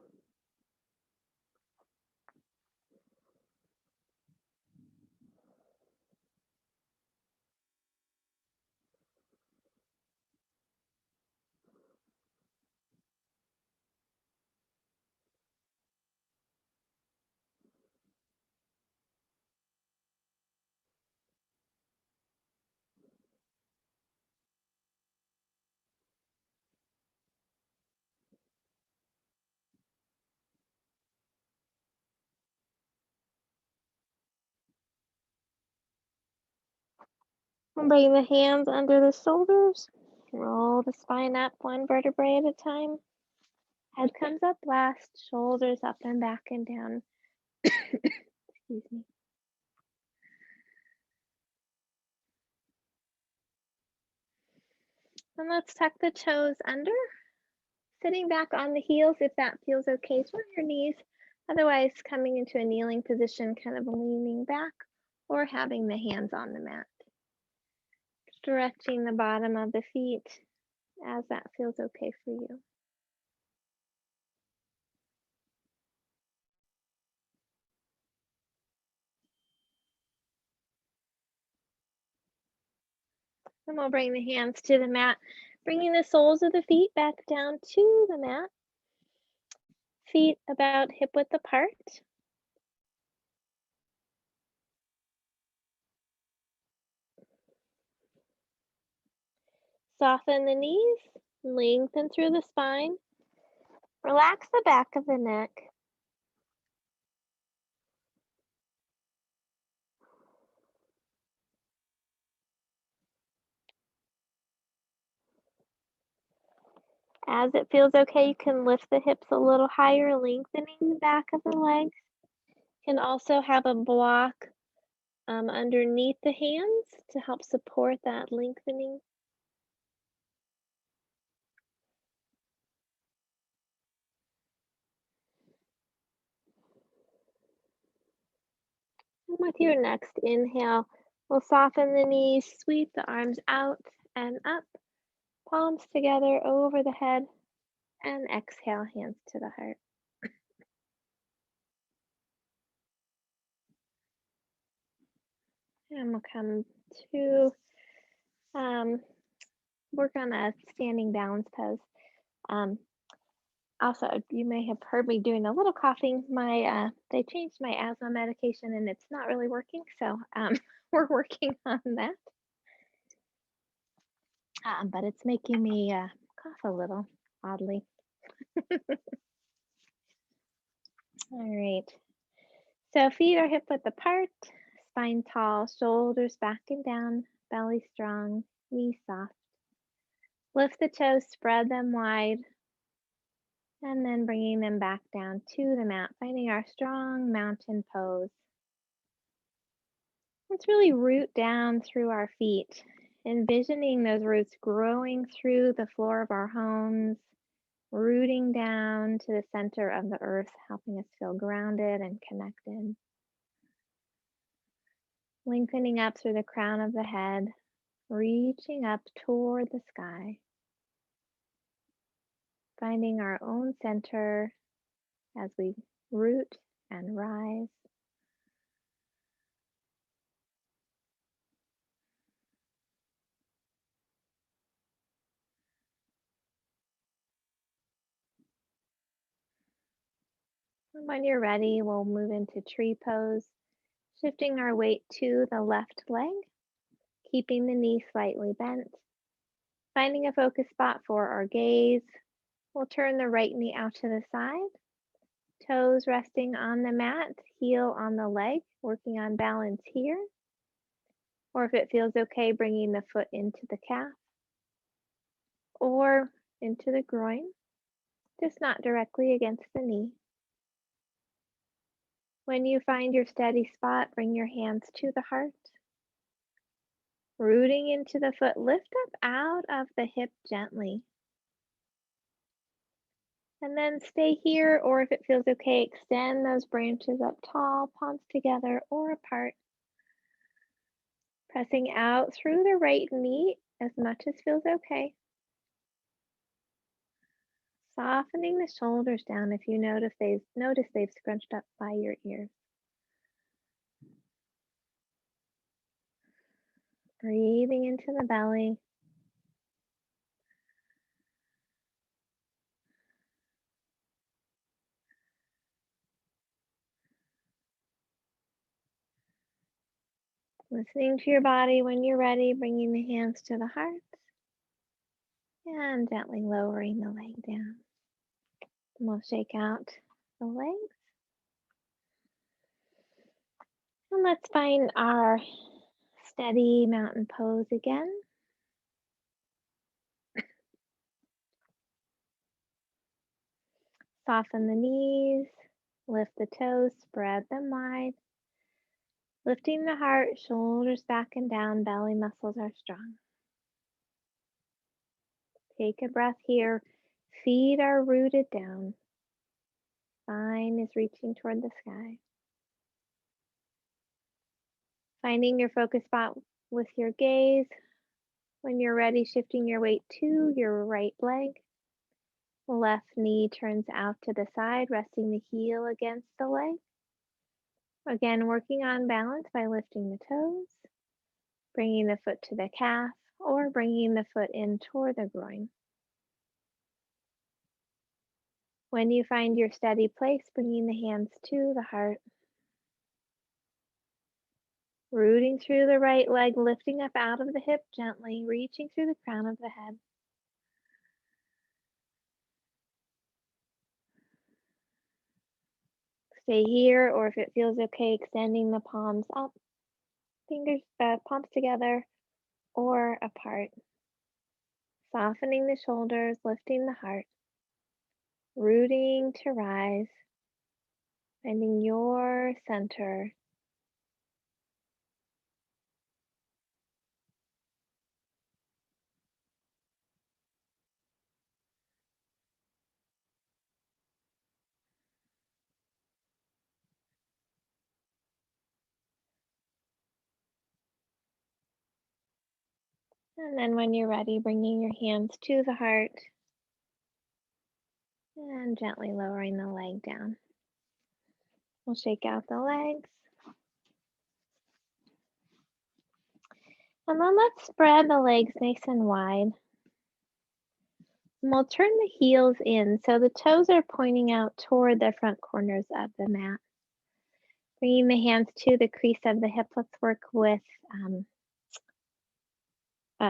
And bring the hands under the shoulders. Roll the spine up one vertebrae at a time. Head comes up last, shoulders up and back and down. Excuse me. And let's tuck the toes under. Sitting back on the heels if that feels okay for your knees. Otherwise, coming into a kneeling position, kind of leaning back or having the hands on the mat. Stretching the bottom of the feet as that feels okay for you. And we'll bring the hands to the mat, bringing the soles of the feet back down to the mat. Feet about hip width apart. Soften the knees, lengthen through the spine, relax the back of the neck. As it feels okay, you can lift the hips a little higher, lengthening the back of the legs. You can also have a block underneath the hands to help support that lengthening. And with your next inhale, we'll soften the knees, sweep the arms out and up, palms together over the head, and exhale, hands to the heart. And we'll come to work on a standing balance pose. Also, you may have heard me doing a little coughing. They changed my asthma medication and it's not really working, so we're working on that. But it's making me cough a little oddly. All right. So feet are hip width apart, spine tall, shoulders back and down, belly strong, knees soft. Lift the toes, spread them wide, and then bringing them back down to the mat, finding our strong mountain pose. Let's really root down through our feet, envisioning those roots growing through the floor of our homes, rooting down to the center of the earth, helping us feel grounded and connected. Lengthening up through the crown of the head, reaching up toward the sky, finding our own center as we root and rise. And when you're ready, we'll move into tree pose, shifting our weight to the left leg, keeping the knee slightly bent. Finding a focus spot for our gaze, we'll turn the right knee out to the side, toes resting on the mat, heel on the leg, working on balance here. Or if it feels okay, bringing the foot into the calf or into the groin, just not directly against the knee. When you find your steady spot, bring your hands to the heart. Rooting into the foot, lift up out of the hip gently. And then stay here, or if it feels okay, extend those branches up tall, palms together or apart. Pressing out through the right knee as much as feels okay. Softening the shoulders down if you notice they've scrunched up by your ears. Breathing into the belly. Listening to your body when you're ready, bringing the hands to the heart and gently lowering the leg down. And we'll shake out the legs. And let's find our steady mountain pose again. Soften the knees, lift the toes, spread them wide. Lifting the heart, shoulders back and down, belly muscles are strong. Take a breath here. Feet are rooted down. Spine is reaching toward the sky. Finding your focus spot with your gaze. When you're ready, shifting your weight to your right leg. Left knee turns out to the side, resting the heel against the leg. Again, working on balance by lifting the toes, bringing the foot to the calf, or bringing the foot in toward the groin. When you find your steady place, bringing the hands to the heart. Rooting through the right leg, lifting up out of the hip gently, reaching through the crown of the head. Stay here, or if it feels okay, extending the palms up, palms together or apart. Softening the shoulders, lifting the heart, rooting to rise, finding your center. And then when you're ready, bringing your hands to the heart and gently lowering the leg down. We'll shake out the legs. And then let's spread the legs nice and wide. And we'll turn the heels in so the toes are pointing out toward the front corners of the mat. Bringing the hands to the crease of the hip, let's work with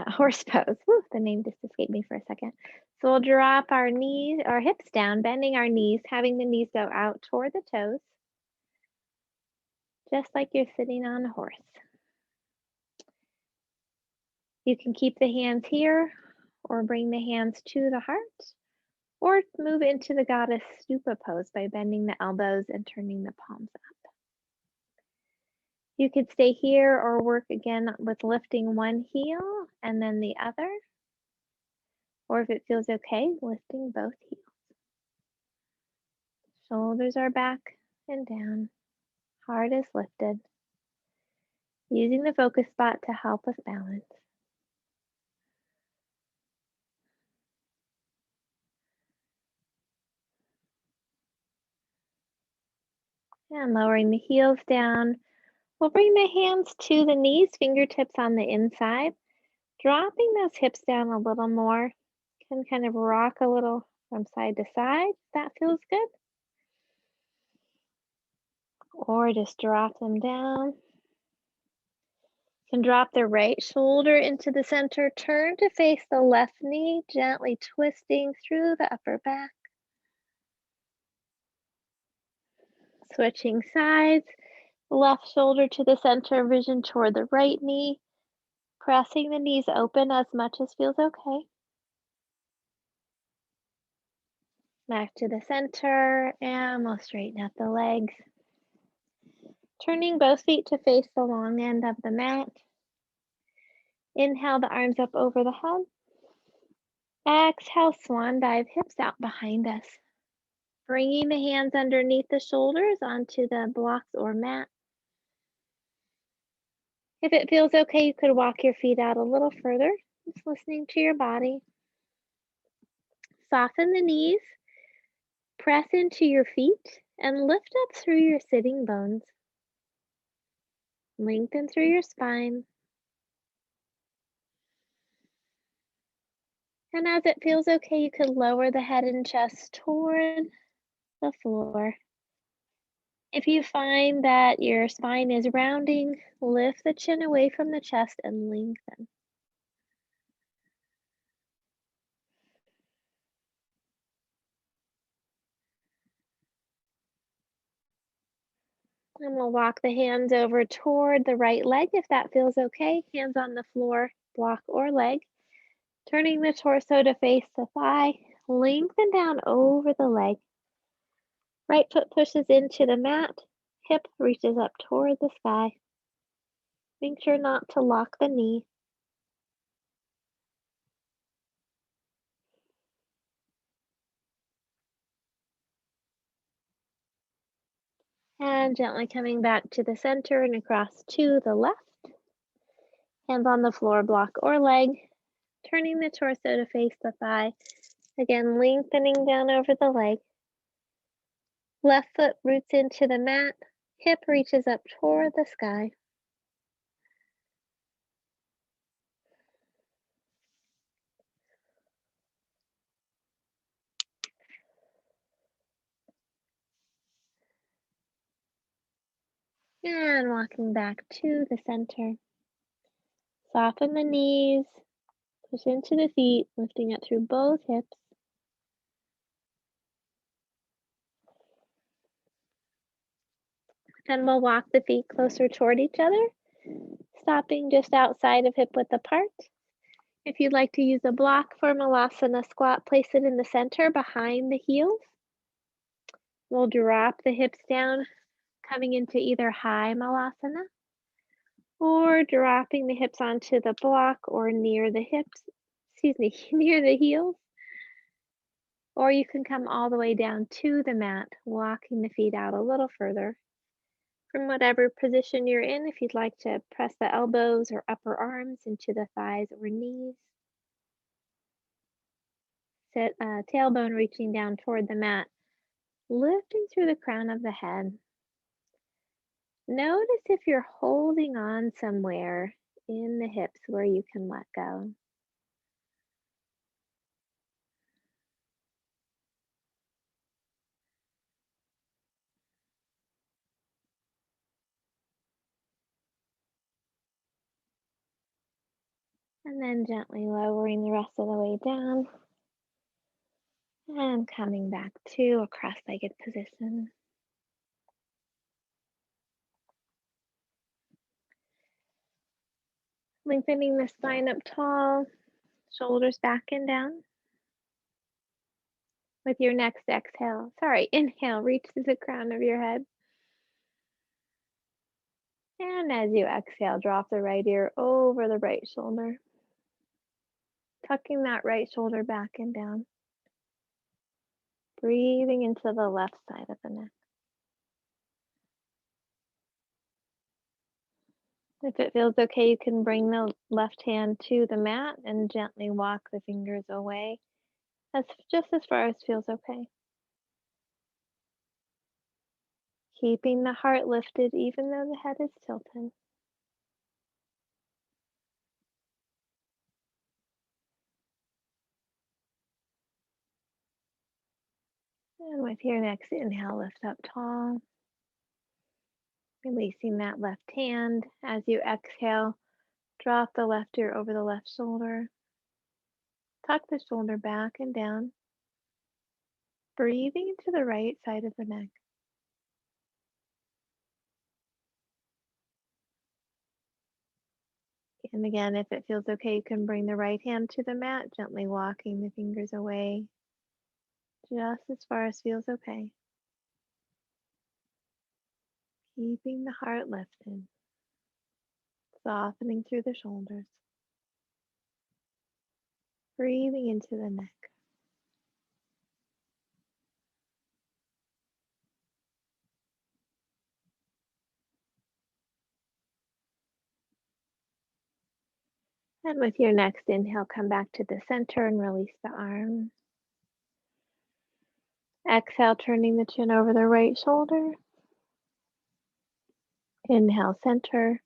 horse pose. Woo, the name just escaped me for a second. So we'll drop our knees, our hips down, bending our knees, having the knees go out toward the toes, just like you're sitting on a horse. You can keep the hands here or bring the hands to the heart or move into the goddess stupa pose by bending the elbows and turning the palms up. You could stay here or work again with lifting one heel and then the other, or if it feels okay, lifting both heels. Shoulders are back and down, heart is lifted, using the focus spot to help us balance. And lowering the heels down, we'll bring the hands to the knees, fingertips on the inside, dropping those hips down a little more. Can kind of rock a little from side to side. That feels good. Or just drop them down. Can drop the right shoulder into the center, turn to face the left knee, gently twisting through the upper back. Switching sides, left shoulder to the center, vision toward the right knee, pressing the knees open as much as feels okay. Back to the center, and we'll straighten out the legs. Turning both feet to face the long end of the mat. Inhale the arms up over the head. Exhale, swan dive, hips out behind us. Bringing the hands underneath the shoulders onto the blocks or mat. If it feels okay, you could walk your feet out a little further, just listening to your body. Soften the knees, press into your feet, and lift up through your sitting bones. Lengthen through your spine. And as it feels okay, you could lower the head and chest toward the floor. If you find that your spine is rounding, lift the chin away from the chest and lengthen. And we'll walk the hands over toward the right leg if that feels okay. Hands on the floor, block or leg. Turning the torso to face the thigh. Lengthen down over the leg. Right foot pushes into the mat. Hip reaches up toward the sky. Make sure not to lock the knee. And gently coming back to the center and across to the left. Hands on the floor, block or leg. Turning the torso to face the thigh. Again, lengthening down over the leg. Left foot roots into the mat. Hip reaches up toward the sky. And walking back to the center. Soften the knees, push into the feet, lifting it through both hips. Then we'll walk the feet closer toward each other, stopping just outside of hip width apart. If you'd like to use a block for Malasana squat, place it in the center behind the heels. We'll drop the hips down, coming into either high Malasana or dropping the hips onto the block or near the hips, near the heels. Or you can come all the way down to the mat, walking the feet out a little further. From whatever position you're in, if you'd like to press the elbows or upper arms into the thighs or knees. Sit tailbone reaching down toward the mat, lifting through the crown of the head. Notice if you're holding on somewhere in the hips where you can let go. And then gently lowering the rest of the way down and coming back to a cross-legged position. Lengthening the spine up tall, shoulders back and down. With your next inhale, reach to the crown of your head. And as you exhale, drop the right ear over the right shoulder. Tucking that right shoulder back and down. Breathing into the left side of the neck. If it feels okay, you can bring the left hand to the mat and gently walk the fingers away. That's just as far as feels okay. Keeping the heart lifted even though the head is tilted. And with your next inhale, lift up tall. Releasing that left hand. As you exhale, drop the left ear over the left shoulder. Tuck the shoulder back and down. Breathing into the right side of the neck. And again, if it feels okay, you can bring the right hand to the mat, gently walking the fingers away, just as far as feels okay. Keeping the heart lifted, softening through the shoulders, breathing into the neck. And with your next inhale, come back to the center and release the arm. Exhale, turning the chin over the right shoulder. Inhale, center.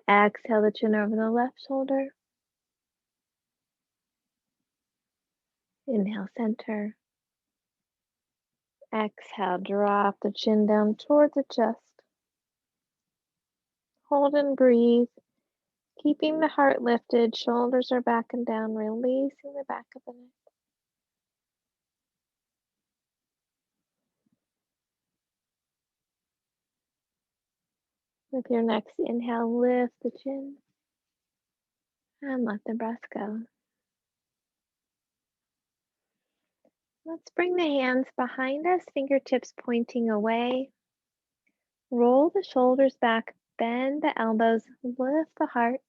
Exhale, the chin over the left shoulder. Inhale, center. Exhale, drop the chin down towards the chest. Hold and breathe, keeping the heart lifted. Shoulders are back and down, releasing the back of the neck. With your next inhale, lift the chin and let the breath go. Let's bring the hands behind us, fingertips pointing away. Roll the shoulders back, bend the elbows, lift the heart.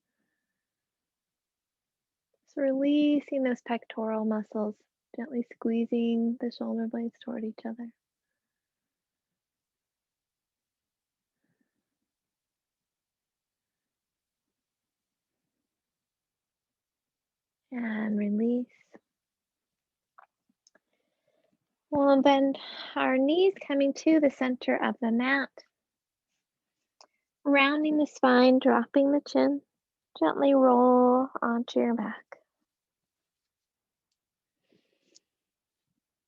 Just releasing those pectoral muscles, gently squeezing the shoulder blades toward each other. And release. We'll bend our knees, coming to the center of the mat. Rounding the spine, dropping the chin. Gently roll onto your back.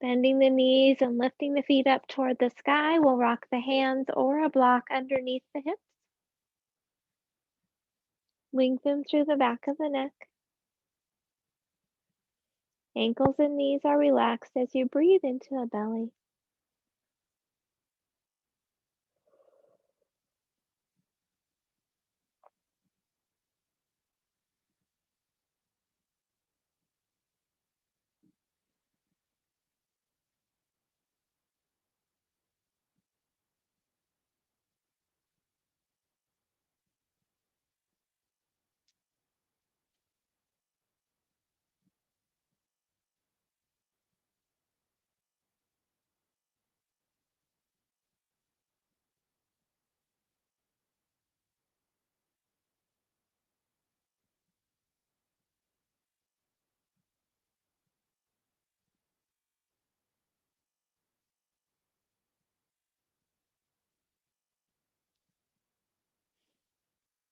Bending the knees and lifting the feet up toward the sky. We'll rock the hands or a block underneath the hips. Lengthen through the back of the neck. Ankles and knees are relaxed as you breathe into the belly.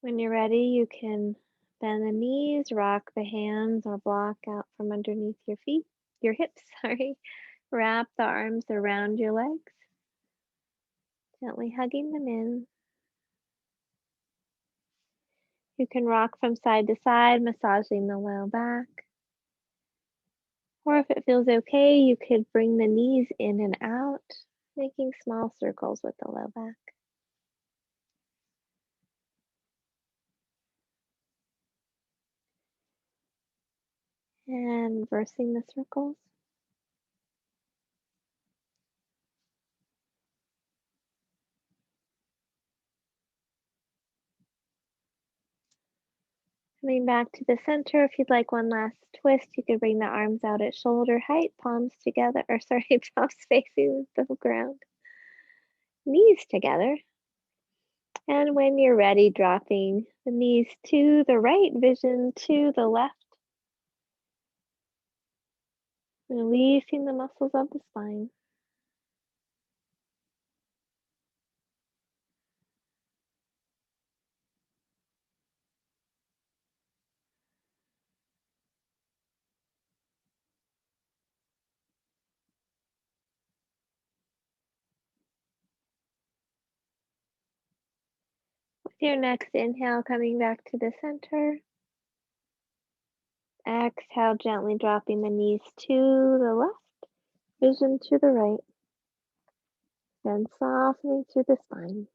When you're ready, you can bend the knees, rock the hands or block out from underneath your feet, your hips, sorry. Wrap the arms around your legs, gently hugging them in. You can rock from side to side, massaging the low back. Or if it feels okay, you could bring the knees in and out, making small circles with the low back. And reversing the circles. Coming back to the center, if you'd like one last twist, you could bring the arms out at shoulder height, palms together, or sorry, palms facing the ground, knees together. And when you're ready, dropping the knees to the right, vision to the left, releasing the muscles of the spine. With your next inhale, coming back to the center. Exhale, gently dropping the knees to the left, vision to the right, then softening through the spine.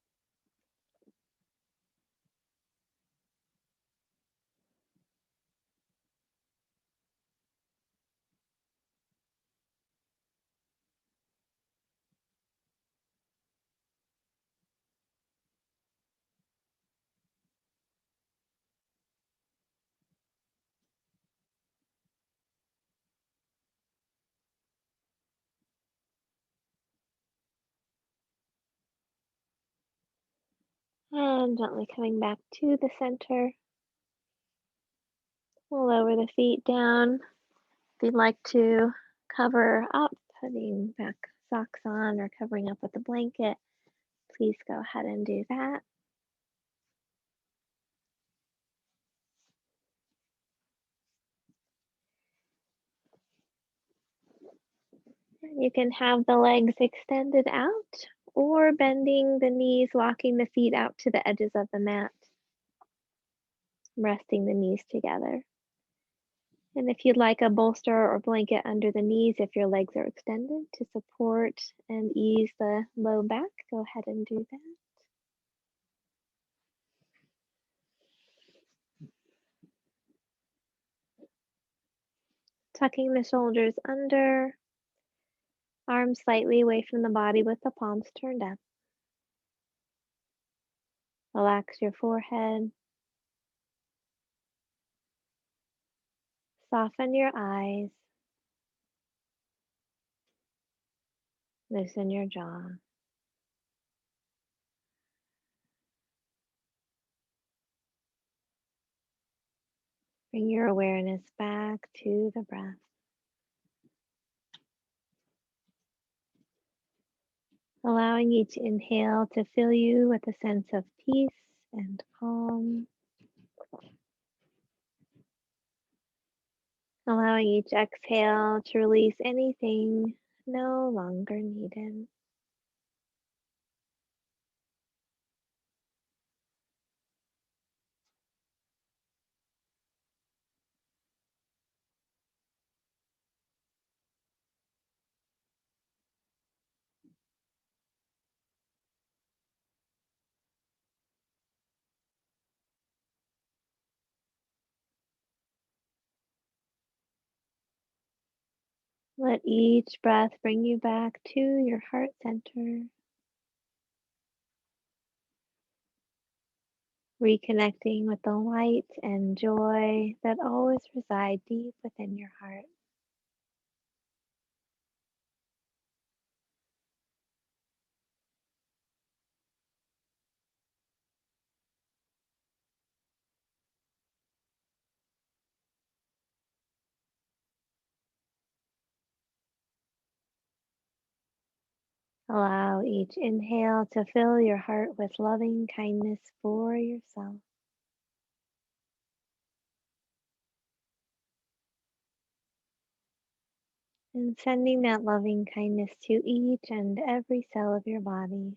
And gently coming back to the center. We'll lower the feet down. If you'd like to cover up, putting back socks on or covering up with a blanket, please go ahead and do that. You can have the legs extended out or bending the knees, walking the feet out to the edges of the mat, resting the knees together. And if you'd like a bolster or blanket under the knees, if your legs are extended to support and ease the low back, go ahead and do that. Tucking the shoulders under, arms slightly away from the body with the palms turned up. Relax your forehead. Soften your eyes. Loosen your jaw. Bring your awareness back to the breath. Allowing each inhale to fill you with a sense of peace and calm. Allowing each exhale to release anything no longer needed. Let each breath bring you back to your heart center, reconnecting with the light and joy that always reside deep within your heart. Allow each inhale to fill your heart with loving kindness for yourself, and sending that loving kindness to each and every cell of your body.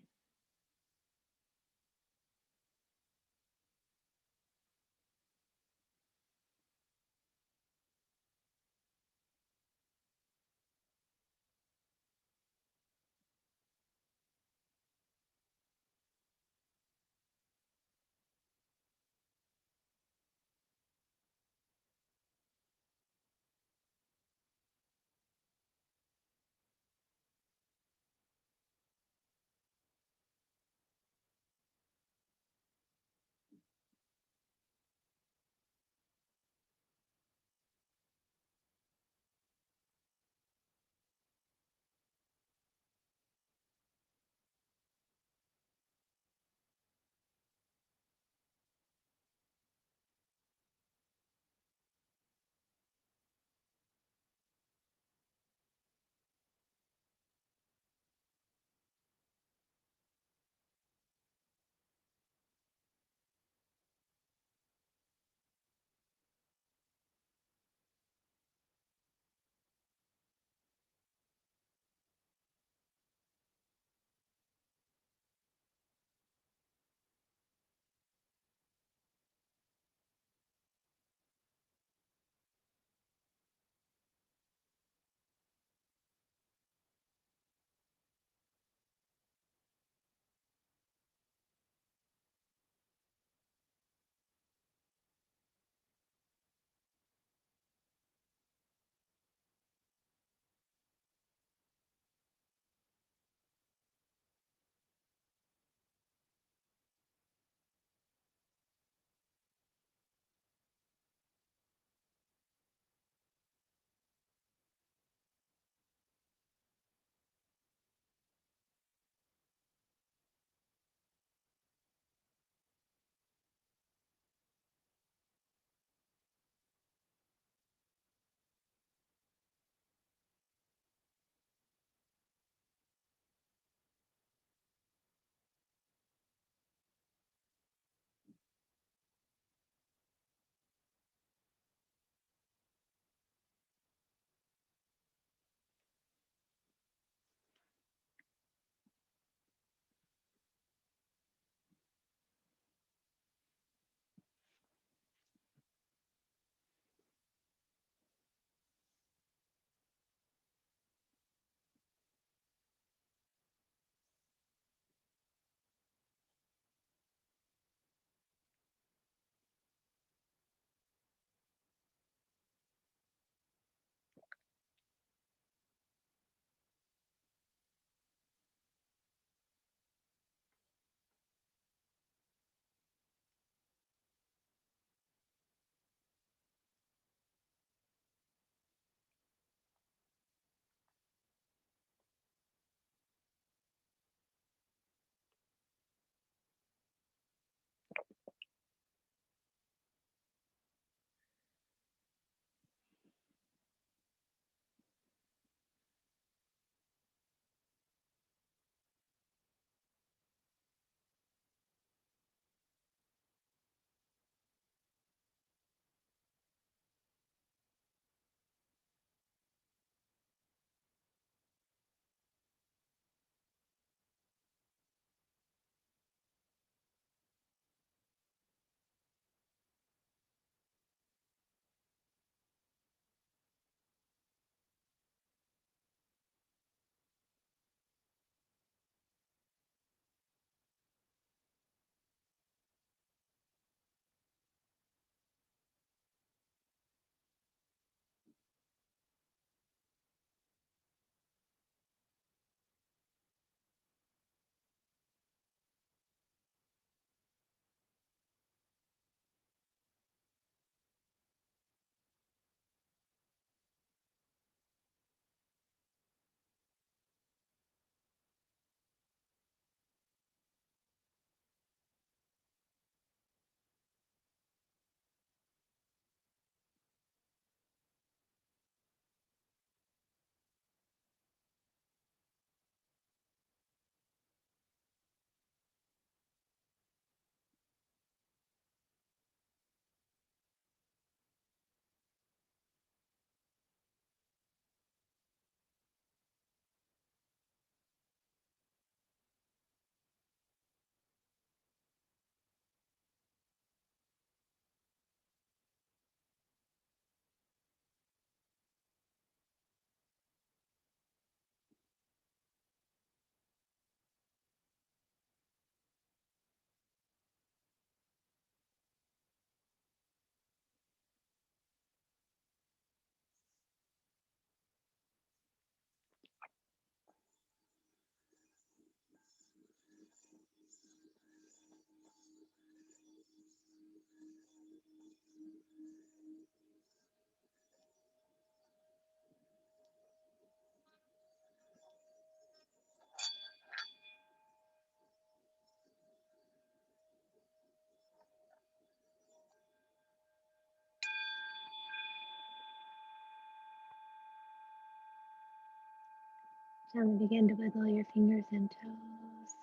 Gently begin to wiggle your fingers and toes.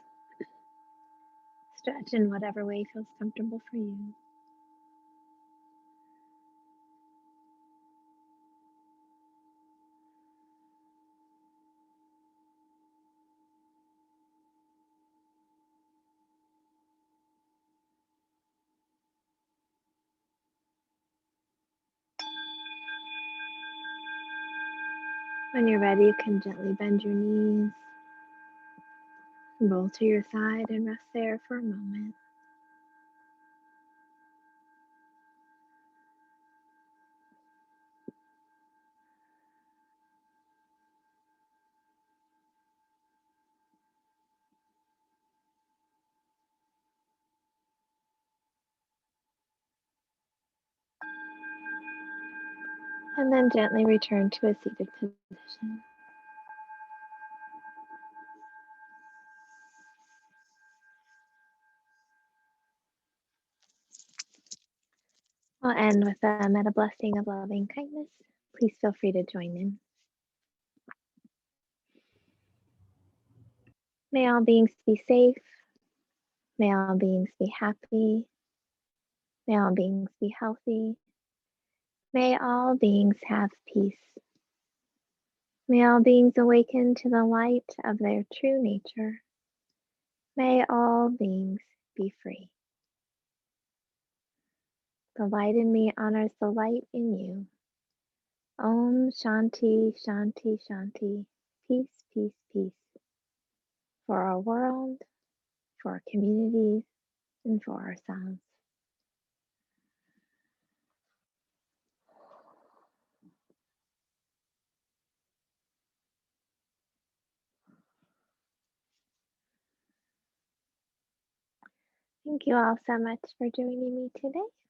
Stretch in whatever way feels comfortable for you. When you're ready, you can gently bend your knees, roll to your side, and rest there for a moment. And then gently return to a seated position. I'll end with a metta blessing of loving kindness. Please feel free to join in. May all beings be safe. May all beings be happy. May all beings be healthy. May all beings have peace. May all beings awaken to the light of their true nature. May all beings be free. The light in me honors the light in you. Om Shanti, Shanti, Shanti. Peace, peace, peace. For our world, for our communities, and for ourselves. Thank you all so much for joining me today.